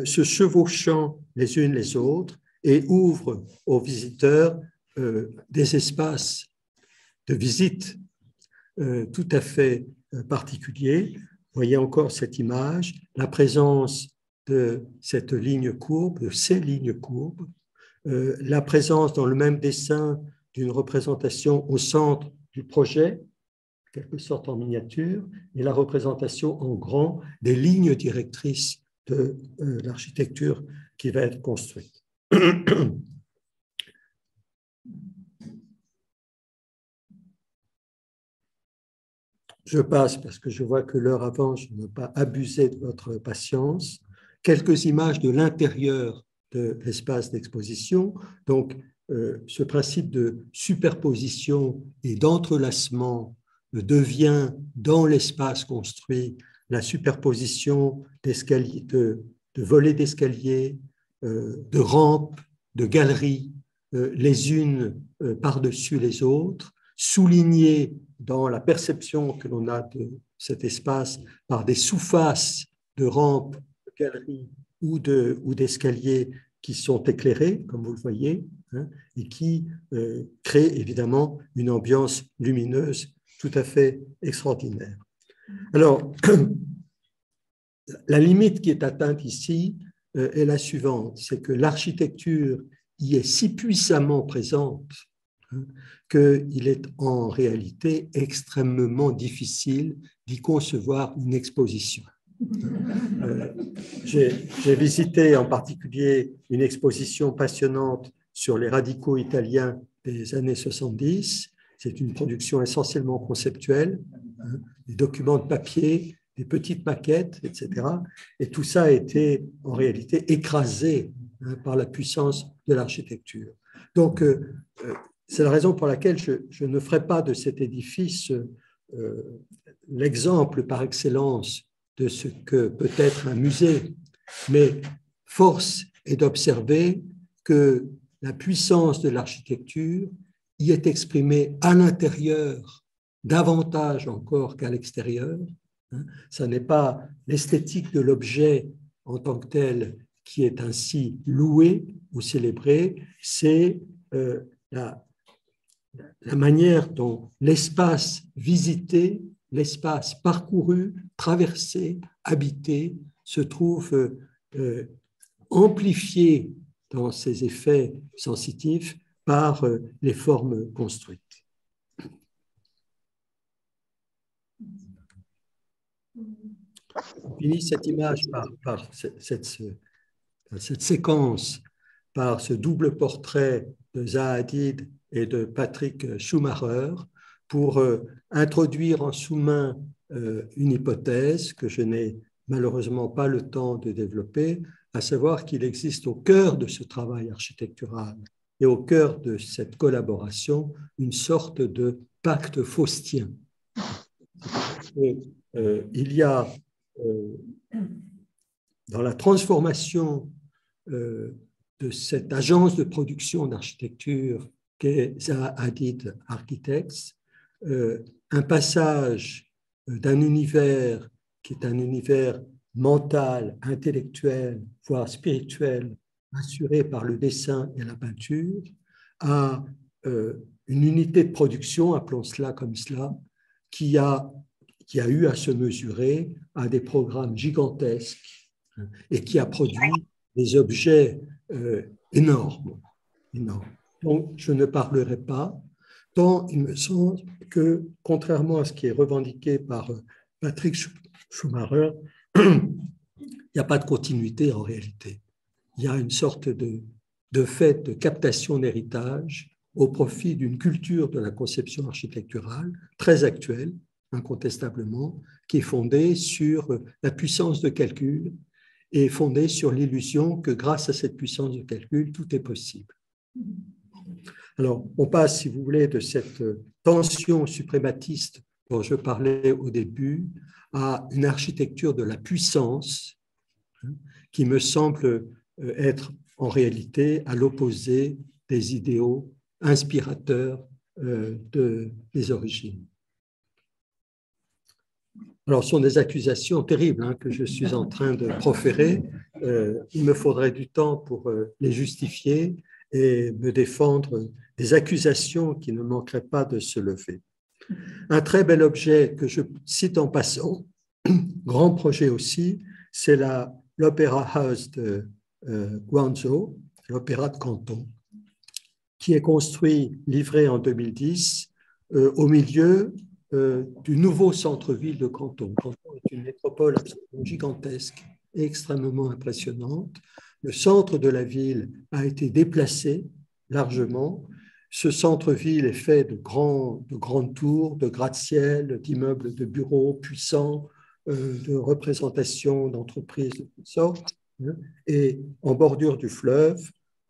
se chevauchant les unes les autres, et ouvre aux visiteurs des espaces de visite tout à fait particuliers. Vous voyez encore cette image, la présence de cette ligne courbe, de ces lignes courbes, la présence dans le même dessin d'une représentation au centre du projet, en quelque sorte en miniature, et la représentation en grand des lignes directrices de l'architecture qui va être construite. Je passe parce que je vois que l'heure avance, je ne veux pas abuser de votre patience. Quelques images de l'intérieur de l'espace d'exposition. Donc, ce principe de superposition et d'entrelacement devient dans l'espace construit la superposition d'escaliers, de volets d'escalier, de rampes, de galeries, les unes par-dessus les autres, soulignées dans la perception que l'on a de cet espace par des sous-faces de rampes, de galeries ou d'escaliers qui sont éclairés, comme vous le voyez, hein, et qui créent évidemment une ambiance lumineuse tout à fait extraordinaire. Alors, la limite qui est atteinte ici est la suivante, c'est que l'architecture y est si puissamment présente qu'il est en réalité extrêmement difficile d'y concevoir une exposition. J'ai visité en particulier une exposition passionnante sur les radicaux italiens des années 70. C'est une production essentiellement conceptuelle, des documents de papier, des petites maquettes, etc. Et tout ça a été en réalité écrasé par la puissance de l'architecture. Donc, c'est la raison pour laquelle je ne ferai pas de cet édifice l'exemple par excellence de ce que peut être un musée, mais force est d'observer que la puissance de l'architecture y est exprimée à l'intérieur davantage encore qu'à l'extérieur. Ça n'est pas l'esthétique de l'objet en tant que tel qui est ainsi louée ou célébrée, c'est la manière dont l'espace visité, l'espace parcouru, traversé, habité, se trouve amplifié dans ses effets sensitifs par les formes construites. On finit cette image par cette séquence, par ce double portrait de Zaha Hadid et de Patrick Schumacher pour introduire en sous-main une hypothèse que je n'ai malheureusement pas le temps de développer, à savoir qu'il existe au cœur de ce travail architectural et au cœur de cette collaboration une sorte de pacte faustien. Il y a dans la transformation de cette agence de production d'architecture qu'est Zaha Hadid Architects, un passage d'un univers qui est un univers mental, intellectuel, voire spirituel, assuré par le dessin et la peinture, à une unité de production, appelons cela comme cela, qui a eu à se mesurer à des programmes gigantesques et qui a produit des objets énormes. Donc, je ne parlerai pas, tant il me semble que, contrairement à ce qui est revendiqué par Patrick Schumacher, il n'y a pas de continuité en réalité. Il y a une sorte de fait de captation d'héritage au profit d'une culture de la conception architecturale très actuelle, incontestablement, qui est fondée sur la puissance de calcul est fondée sur l'illusion que grâce à cette puissance de calcul, tout est possible. Alors, on passe, si vous voulez, de cette tension suprématiste dont je parlais au début à une architecture de la puissance qui me semble être en réalité à l'opposé des idéaux inspirateurs des origines. Alors, ce sont des accusations terribles que je suis en train de proférer. Il me faudrait du temps pour les justifier et me défendre des accusations qui ne manqueraient pas de se lever. Un très bel objet que je cite en passant, grand projet aussi, c'est l'Opéra House de Guangzhou, l'Opéra de Canton, qui est construit, livré en 2010, au milieu du nouveau centre-ville de Canton. Canton est une métropole absolument gigantesque et extrêmement impressionnante. Le centre de la ville a été déplacé largement. Ce centre-ville est fait de grandes tours, de gratte-ciel, d'immeubles de bureaux puissants, de représentations d'entreprises de toutes sortes. Et en bordure du fleuve,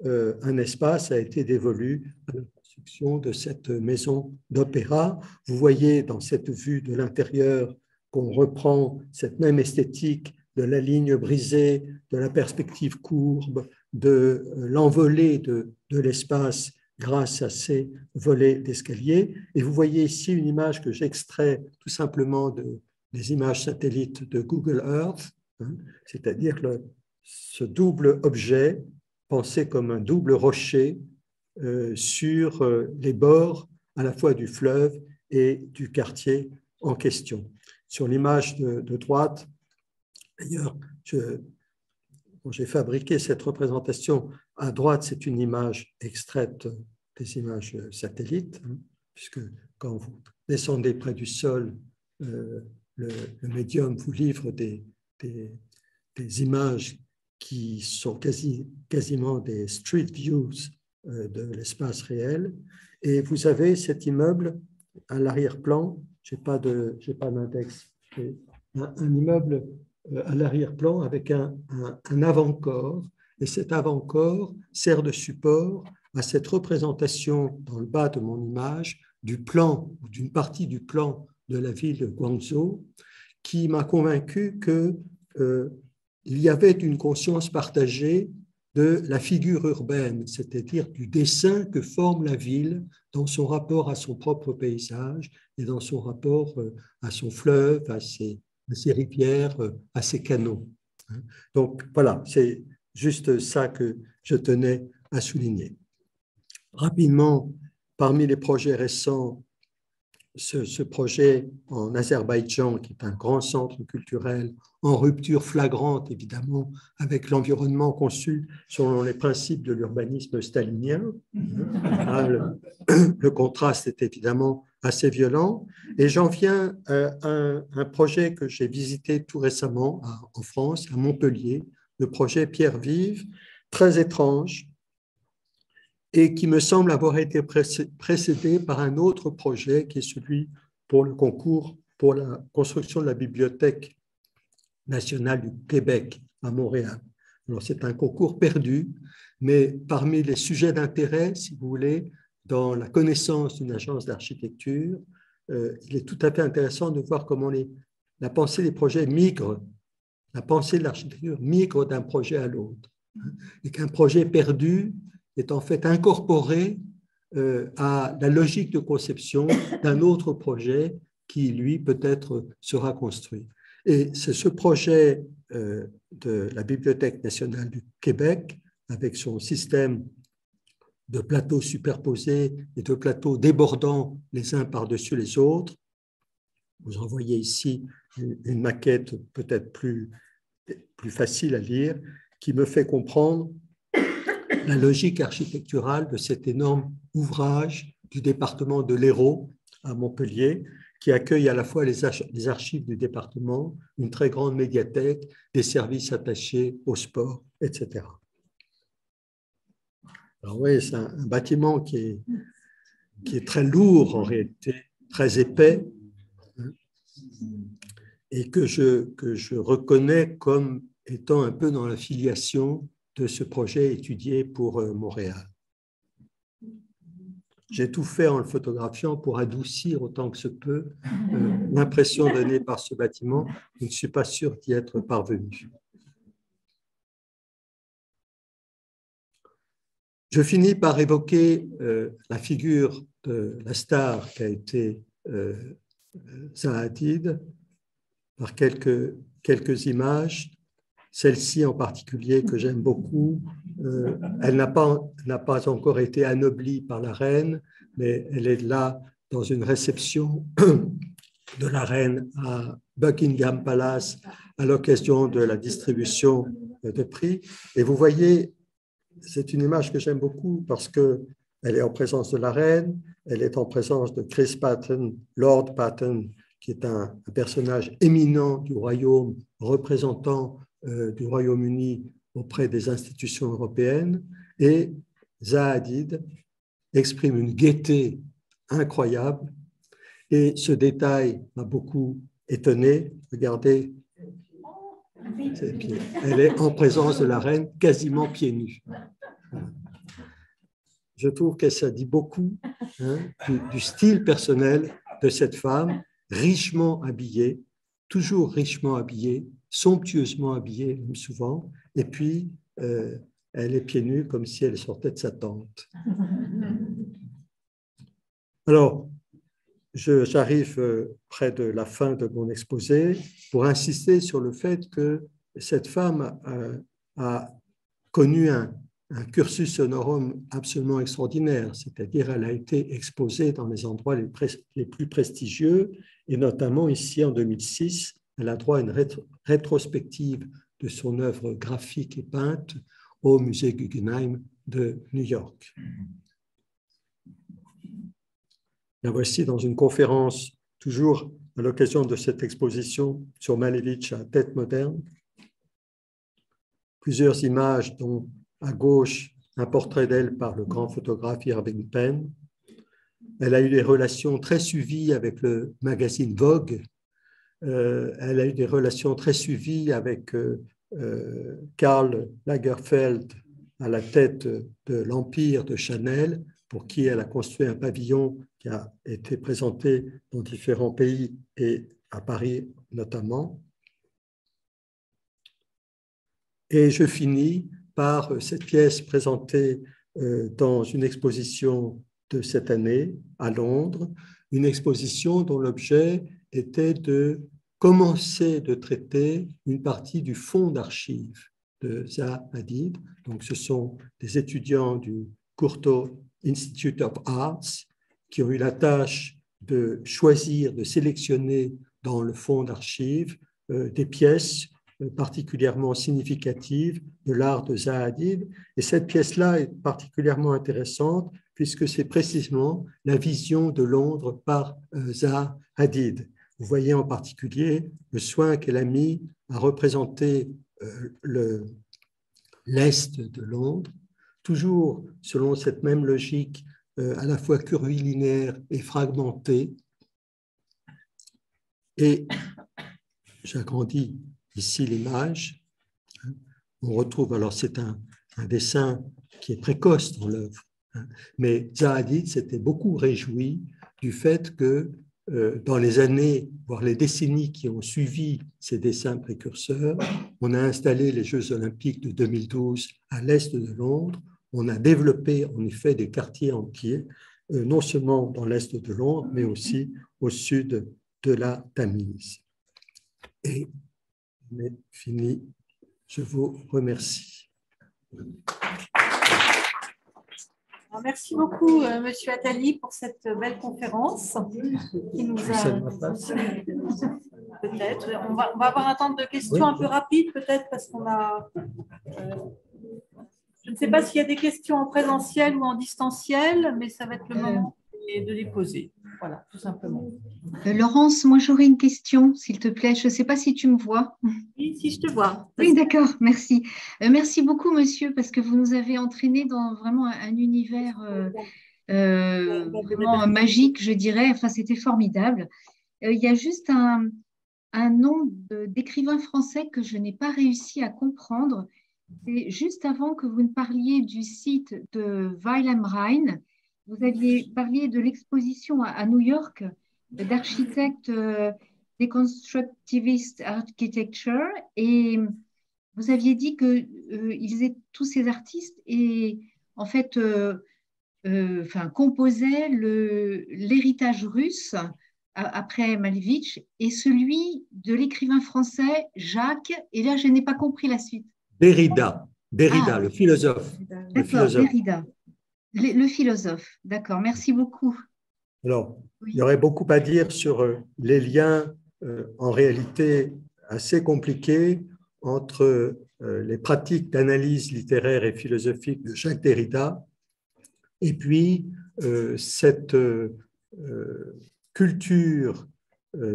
un espace a été dévolu à la construction de cette maison d'opéra. Vous voyez dans cette vue de l'intérieur qu'on reprend cette même esthétique de la ligne brisée, de la perspective courbe, de l'envolée de l'espace grâce à ces volets d'escalier. Et vous voyez ici une image que j'extrais tout simplement des images satellites de Google Earth, c'est-à-dire ce double objet pensé comme un double rocher sur les bords à la fois du fleuve et du quartier en question. Sur l'image de droite, d'ailleurs, j'ai fabriqué cette représentation. À droite, c'est une image extraite des images satellites, puisque quand vous descendez près du sol, le médium vous livre des images qui sont quasiment des street views de l'espace réel. Et vous avez cet immeuble à l'arrière-plan, je n'ai pas d'index, un immeuble à l'arrière-plan avec un avant-corps. Et cet avant-corps sert de support à cette représentation dans le bas de mon image du plan, ou d'une partie du plan de la ville de Guangzhou, qui m'a convaincu qu'il y avait une conscience partagée de la figure urbaine, c'est-à-dire du dessin que forme la ville dans son rapport à son propre paysage et dans son rapport à son fleuve, à ses rivières, à ses canaux. Donc voilà, c'est juste ça que je tenais à souligner. Rapidement, parmi les projets récents, ce projet en Azerbaïdjan, qui est un grand centre culturel en rupture flagrante, évidemment, avec l'environnement conçu selon les principes de l'urbanisme stalinien. Le contraste est évidemment assez violent. Et j'en viens à un projet que j'ai visité tout récemment en France, à Montpellier, le projet Pierre Vive, très étrange, et qui me semble avoir été précédé par un autre projet qui est celui pour le concours pour la construction de la Bibliothèque nationale du Québec à Montréal. Alors, c'est un concours perdu, mais parmi les sujets d'intérêt, si vous voulez, dans la connaissance d'une agence d'architecture, il est tout à fait intéressant de voir comment la pensée des projets migre, la pensée de l'architecture migre d'un projet à l'autre, et qu'un projet perdu est en fait incorporé à la logique de conception d'un autre projet qui, lui, peut-être sera construit. Et c'est ce projet de la Bibliothèque nationale du Québec, avec son système de plateaux superposés et de plateaux débordant les uns par-dessus les autres. Vous en voyez ici une maquette peut-être plus facile à lire, qui me fait comprendre la logique architecturale de cet énorme ouvrage du département de l'Hérault à Montpellier, qui accueille à la fois les archives du département, une très grande médiathèque, des services attachés au sport, etc. Alors oui, c'est un bâtiment qui est très lourd en réalité, très épais, et que je reconnais comme étant un peu dans la filiation de ce projet étudié pour Montréal. J'ai tout fait en le photographiant pour adoucir autant que se peut l'impression donnée par ce bâtiment. Je ne suis pas sûr d'y être parvenu. Je finis par évoquer la figure de la star qui a été Zaha Hadid par quelques images. Celle-ci en particulier que j'aime beaucoup, elle n'a pas encore été anoblie par la reine, mais elle est là dans une réception de la reine à Buckingham Palace à l'occasion de la distribution de prix. Et vous voyez, c'est une image que j'aime beaucoup parce qu'elle est en présence de la reine, elle est en présence de Chris Patten, Lord Patten, qui est un personnage éminent du royaume, représentant du Royaume-Uni auprès des institutions européennes, et Zaha Hadid exprime une gaieté incroyable. Et ce détail m'a beaucoup étonné. Regardez, elle est en présence de la reine, quasiment pieds nus. Je trouve que ça dit beaucoup du style personnel de cette femme, richement habillée, toujours richement habillée, somptueusement habillée, même souvent, et puis elle est pieds nus comme si elle sortait de sa tente. Alors, j'arrive près de la fin de mon exposé pour insister sur le fait que cette femme a connu un cursus honorum absolument extraordinaire, c'est-à-dire elle a été exposée dans les endroits les plus prestigieux, et notamment ici en 2006, elle a droit à une rétrospective de son œuvre graphique et peinte au musée Guggenheim de New York. La voici dans une conférence, toujours à l'occasion de cette exposition sur Malevich à Tête moderne. Plusieurs images, dont à gauche un portrait d'elle par le grand photographe Irving Penn. Elle a eu des relations très suivies avec le magazine Vogue. Elle a eu des relations très suivies avec Karl Lagerfeld à la tête de l'empire de Chanel, pour qui elle a construit un pavillon qui a été présenté dans différents pays et à Paris notamment. Et je finis par cette pièce présentée dans une exposition de cette année à Londres, une exposition dont l'objet était de commencer de traiter une partie du fonds d'archives de Zaha Hadid. Donc, ce sont des étudiants du Courtauld Institute of Arts qui ont eu la tâche de choisir, de sélectionner dans le fonds d'archives des pièces particulièrement significatives de l'art de Zaha Hadid. Et cette pièce-là est particulièrement intéressante puisque c'est précisément la vision de Londres par Zaha Hadid. Vous voyez en particulier le soin qu'elle a mis à représenter l'Est de Londres, toujours selon cette même logique à la fois curvilinéaire et fragmentée. Et j'agrandis ici l'image. On retrouve, alors c'est un dessin qui est précoce dans l'œuvre, mais Zaha Hadid s'était beaucoup réjoui du fait que dans les années, voire les décennies qui ont suivi ces dessins précurseurs, on a installé les Jeux olympiques de 2012 à l'est de Londres. On a développé en effet des quartiers entiers, non seulement dans l'est de Londres, mais aussi au sud de la Tamise. Et on est fini. Je vous remercie. Merci beaucoup, Monsieur Attali, pour cette belle conférence qui nous a... Peut-être. On va avoir un temps de questions un peu rapide, peut-être, parce qu'on a... je ne sais pas s'il y a des questions en présentiel ou en distanciel, mais ça va être le moment de les poser. Voilà, tout simplement. Laurence, moi j'aurais une question, s'il te plaît. Je ne sais pas si tu me vois. Oui, si je te vois. Oui, d'accord, merci. Merci beaucoup, monsieur, parce que vous nous avez entraînés dans vraiment un univers vraiment magique, je dirais. Enfin, c'était formidable. Il y a juste un un nom d'écrivain français que je n'ai pas réussi à comprendre. Et juste avant que vous ne parliez du site de Weil am Rhein, vous aviez parlé de l'exposition à New York d'architectes Deconstructivist Architecture, et vous aviez dit que tous ces artistes et en fait composaient l'héritage russe après Malevich et celui de l'écrivain français Jacques, et là je n'ai pas compris la suite. Derrida, le philosophe. D'accord, Derrida, le philosophe. D'accord, merci beaucoup. Alors, il y aurait beaucoup à dire sur les liens en réalité assez compliqués entre les pratiques d'analyse littéraire et philosophique de Jacques Derrida et puis cette culture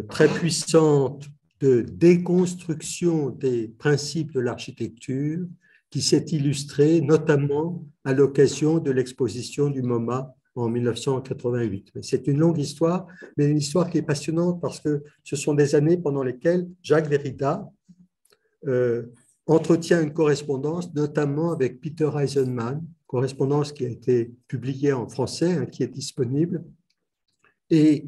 très puissante de déconstruction des principes de l'architecture qui s'est illustrée notamment à l'occasion de l'exposition du MoMA en 1988. C'est une longue histoire, mais une histoire qui est passionnante parce que ce sont des années pendant lesquelles Jacques Derrida entretient une correspondance, notamment avec Peter Eisenman, correspondance qui a été publiée en français, hein, qui est disponible, et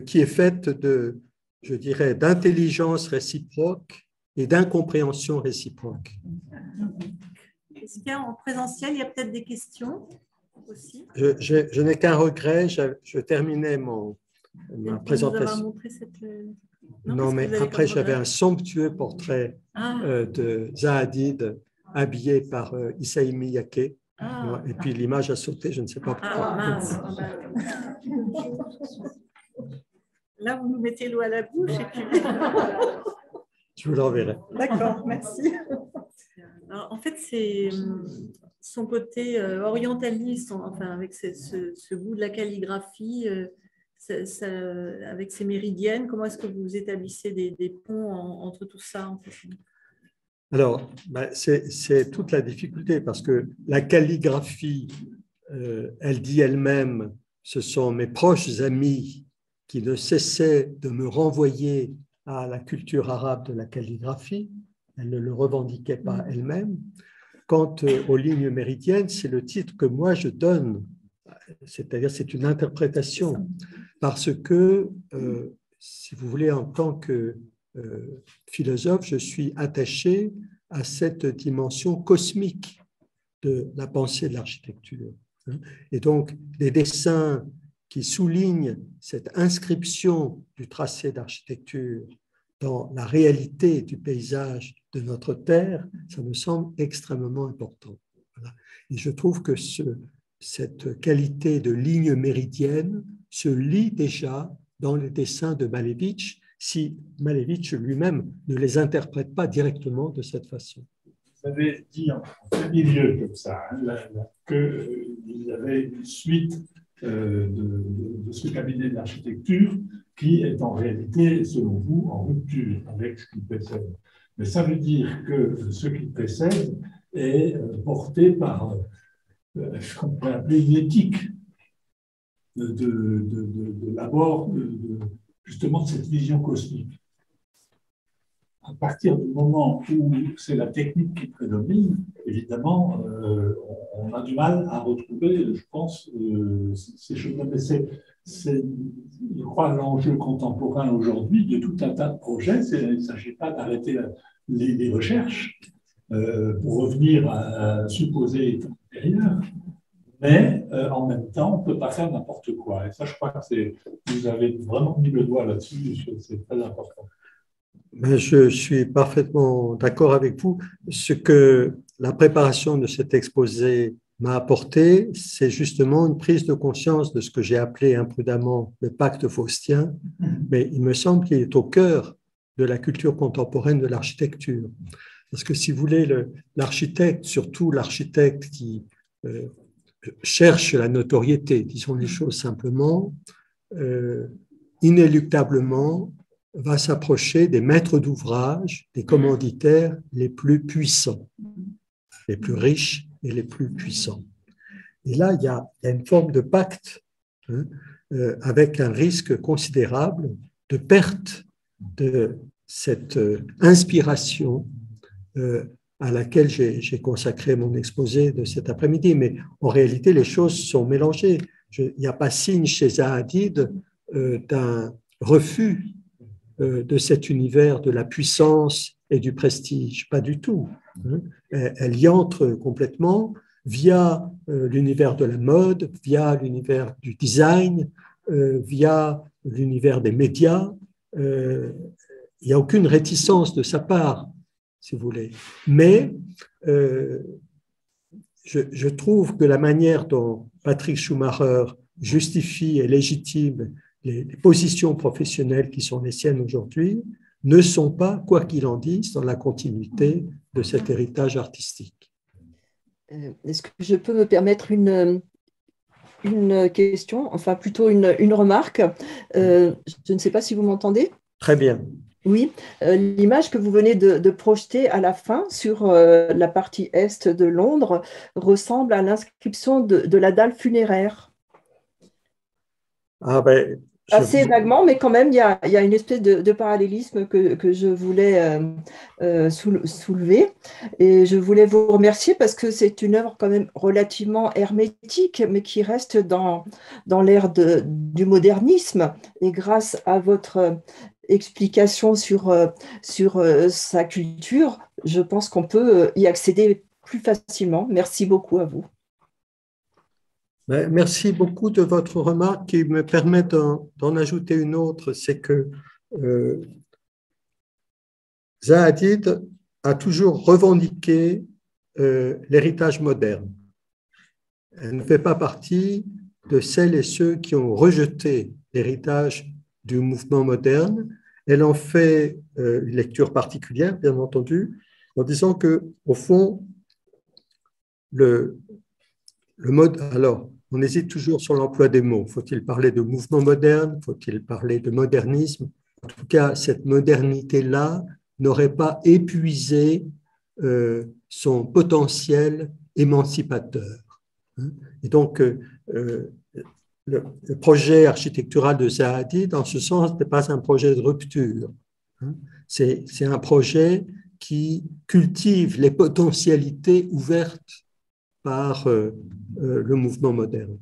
qui est faite de, je dirais, d'intelligence réciproque et d'incompréhension réciproque. Est-ce qu'il y a en présentiel, il y a peut-être des questions aussi? Je n'ai qu'un regret, je terminais ma présentation. Non, mais après, j'avais un somptueux portrait de Zaha Hadid habillé par Issey Miyake. Et puis l'image a sauté, je ne sais pas pourquoi. Mince. Là, vous nous mettez l'eau à la bouche. Et puis... Je vous l'enverrai. D'accord, merci. Alors, en fait, c'est son côté orientaliste, enfin, avec ce goût de la calligraphie, avec ses méridiennes. Comment est-ce que vous établissez des ponts entre tout ça, en fait? Alors, c'est toute la difficulté parce que la calligraphie, elle dit elle-même, ce sont mes proches amis qui ne cessaient de me renvoyer à la culture arabe de la calligraphie. Elle ne le revendiquait pas elle-même. Quant aux lignes méridiennes, c'est le titre que moi je donne, c'est-à-dire c'est une interprétation, parce que, si vous voulez, en tant que philosophe, je suis attaché à cette dimension cosmique de la pensée de l'architecture. Et donc, les dessins qui soulignent cette inscription du tracé d'architecture dans la réalité du paysage de notre terre, ça me semble extrêmement important. Voilà. Et je trouve que cette qualité de ligne méridienne se lit déjà dans les dessins de Malevich, si Malevich lui-même ne les interprète pas directement de cette façon. Vous avez dit en premier lieu comme ça, qu'il y avait une suite de ce cabinet d'architecture qui est en réalité, selon vous, en rupture avec ce qui précède. Mais ça veut dire que ce qui précède est porté par ce qu'on peut appeler une éthique de l'abord justement de cette vision cosmique. À partir du moment où c'est la technique qui prédomine, évidemment, on a du mal à retrouver, je pense, ces choses-là. Mais c'est, je crois, l'enjeu contemporain aujourd'hui de tout un tas de projets. Il ne s'agit pas d'arrêter les recherches pour revenir à supposer état antérieur, mais en même temps, on ne peut pas faire n'importe quoi. Et ça, je crois que vous avez vraiment mis le doigt là-dessus, c'est très important. Je suis parfaitement d'accord avec vous. Ce que la préparation de cet exposé m'a apporté, c'est justement une prise de conscience de ce que j'ai appelé imprudemment le pacte faustien, mais il me semble qu'il est au cœur de la culture contemporaine de l'architecture. Parce que si vous voulez, l'architecte, surtout l'architecte qui cherche la notoriété, disons les choses simplement, inéluctablement, va s'approcher des maîtres d'ouvrage, des commanditaires les plus puissants, les plus riches et les plus puissants. Et là, il y a une forme de pacte avec un risque considérable de perte de cette inspiration à laquelle j'ai consacré mon exposé de cet après-midi. Mais en réalité, les choses sont mélangées. Il n'y a pas signe chez Zaha Hadid d'un refus de cet univers de la puissance et du prestige, pas du tout. Elle y entre complètement via l'univers de la mode, via l'univers du design, via l'univers des médias. Il n'y a aucune réticence de sa part, si vous voulez. Mais je trouve que la manière dont Patrick Schumacher justifie et légitime les positions professionnelles qui sont les siennes aujourd'hui ne sont pas, quoi qu'il en dise, dans la continuité de cet héritage artistique. Est-ce que je peux me permettre une question, enfin plutôt une remarque? Je ne sais pas si vous m'entendez. Très bien. Oui, l'image que vous venez de projeter à la fin sur la partie est de Londres ressemble à l'inscription de la dalle funéraire. Ah ben, assez vaguement, mais quand même, il y a une espèce de parallélisme que je voulais soulever. Et je voulais vous remercier parce que c'est une œuvre quand même relativement hermétique, mais qui reste dans l'ère du modernisme. Et grâce à votre explication sur sa culture, je pense qu'on peut y accéder plus facilement. Merci beaucoup à vous. Merci beaucoup de votre remarque qui me permet d'en ajouter une autre, c'est que Zaha Hadid a toujours revendiqué l'héritage moderne. Elle ne fait pas partie de celles et ceux qui ont rejeté l'héritage du mouvement moderne. Elle en fait une lecture particulière, bien entendu, en disant que, au fond, le mode. Alors, on hésite toujours sur l'emploi des mots. Faut-il parler de mouvement moderne? Faut-il parler de modernisme? En tout cas, cette modernité-là n'aurait pas épuisé son potentiel émancipateur. Et donc, le projet architectural de Zaha Hadid, dans ce sens, n'est pas un projet de rupture. C'est un projet qui cultive les potentialités ouvertes par le mouvement moderne.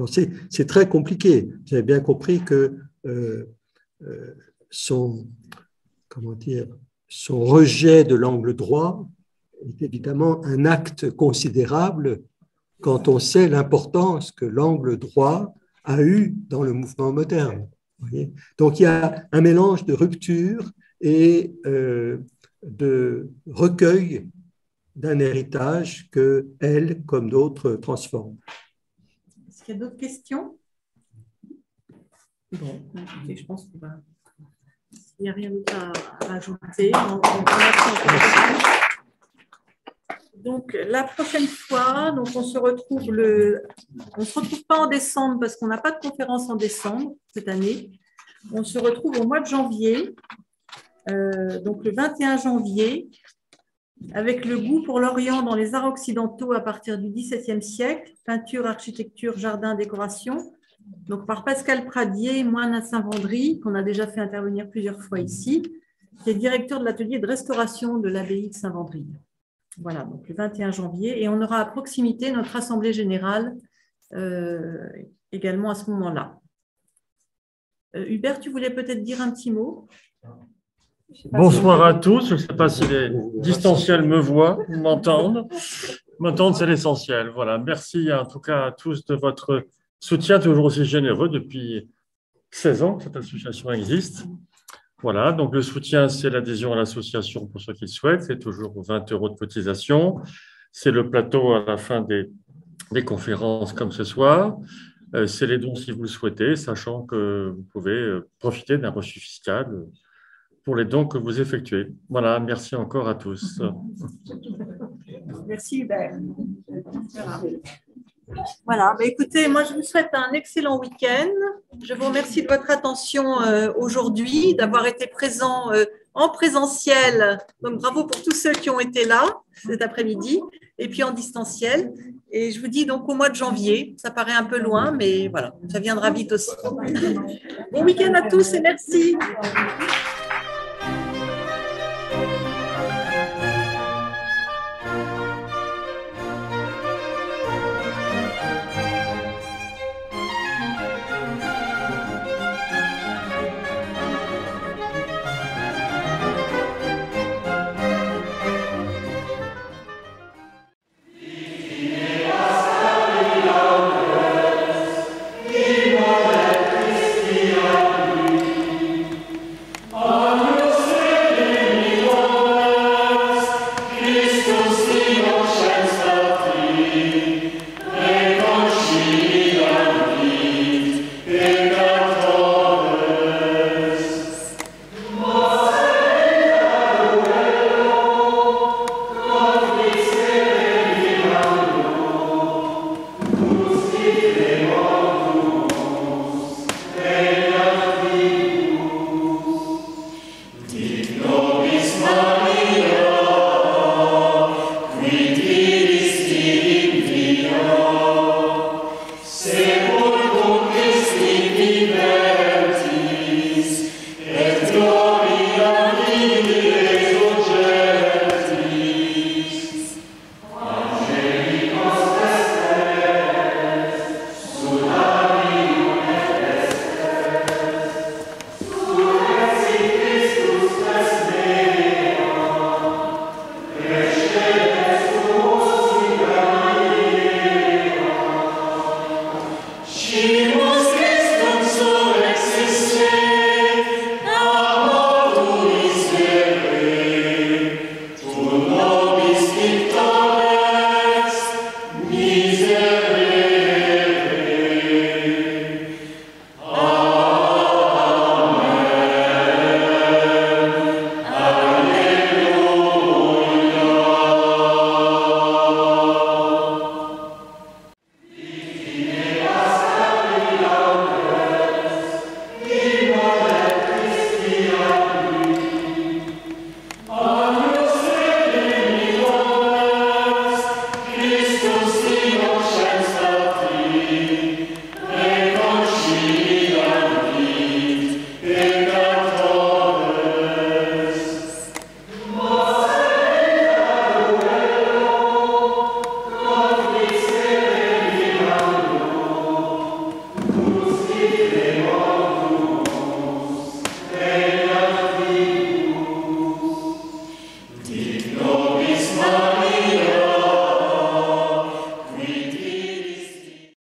C'est très compliqué. Vous avez bien compris que son rejet de l'angle droit est évidemment un acte considérable quand on sait l'importance que l'angle droit a eu dans le mouvement moderne. Vous voyez ? Donc il y a un mélange de rupture et de recueil d'un héritage que elle, comme d'autres, transforme. Est-ce qu'il y a d'autres questions? Bon, je pense qu'il n'y a rien d'autre à rajouter. Donc, la prochaine fois, donc on se retrouve pas en décembre parce qu'on n'a pas de conférence en décembre cette année. On se retrouve au mois de janvier, donc le 21 janvier, avec le goût pour l'Orient dans les arts occidentaux à partir du XVIIe siècle, peinture, architecture, jardin, décoration, donc par Pascal Pradier, moine à Saint-Vendry, qu'on a déjà fait intervenir plusieurs fois ici, qui est directeur de l'atelier de restauration de l'abbaye de Saint-Vendry. Voilà, donc le 21 janvier, et on aura à proximité notre assemblée générale également à ce moment-là. Hubert, tu voulais peut-être dire un petit mot? Bonsoir à tous. Je ne sais pas si les distanciels me voient, m'entendent. M'entendre, c'est l'essentiel. Voilà. Merci en tout cas à tous de votre soutien toujours aussi généreux depuis 16 ans que cette association existe. Voilà. Donc, le soutien, c'est l'adhésion à l'association pour ceux qui le souhaitent. C'est toujours 20 € de cotisation. C'est le plateau à la fin des conférences comme ce soir. C'est les dons si vous le souhaitez, sachant que vous pouvez profiter d'un reçu fiscal pour les dons que vous effectuez. Voilà, merci encore à tous. Merci Hubert. Voilà, bah écoutez, moi je vous souhaite un excellent week-end. Je vous remercie de votre attention aujourd'hui, d'avoir été présents en présentiel. Donc bravo pour tous ceux qui ont été là cet après-midi et puis en distanciel. Et je vous dis donc au mois de janvier, ça paraît un peu loin, mais voilà, ça viendra vite aussi. Bon week-end à tous et merci.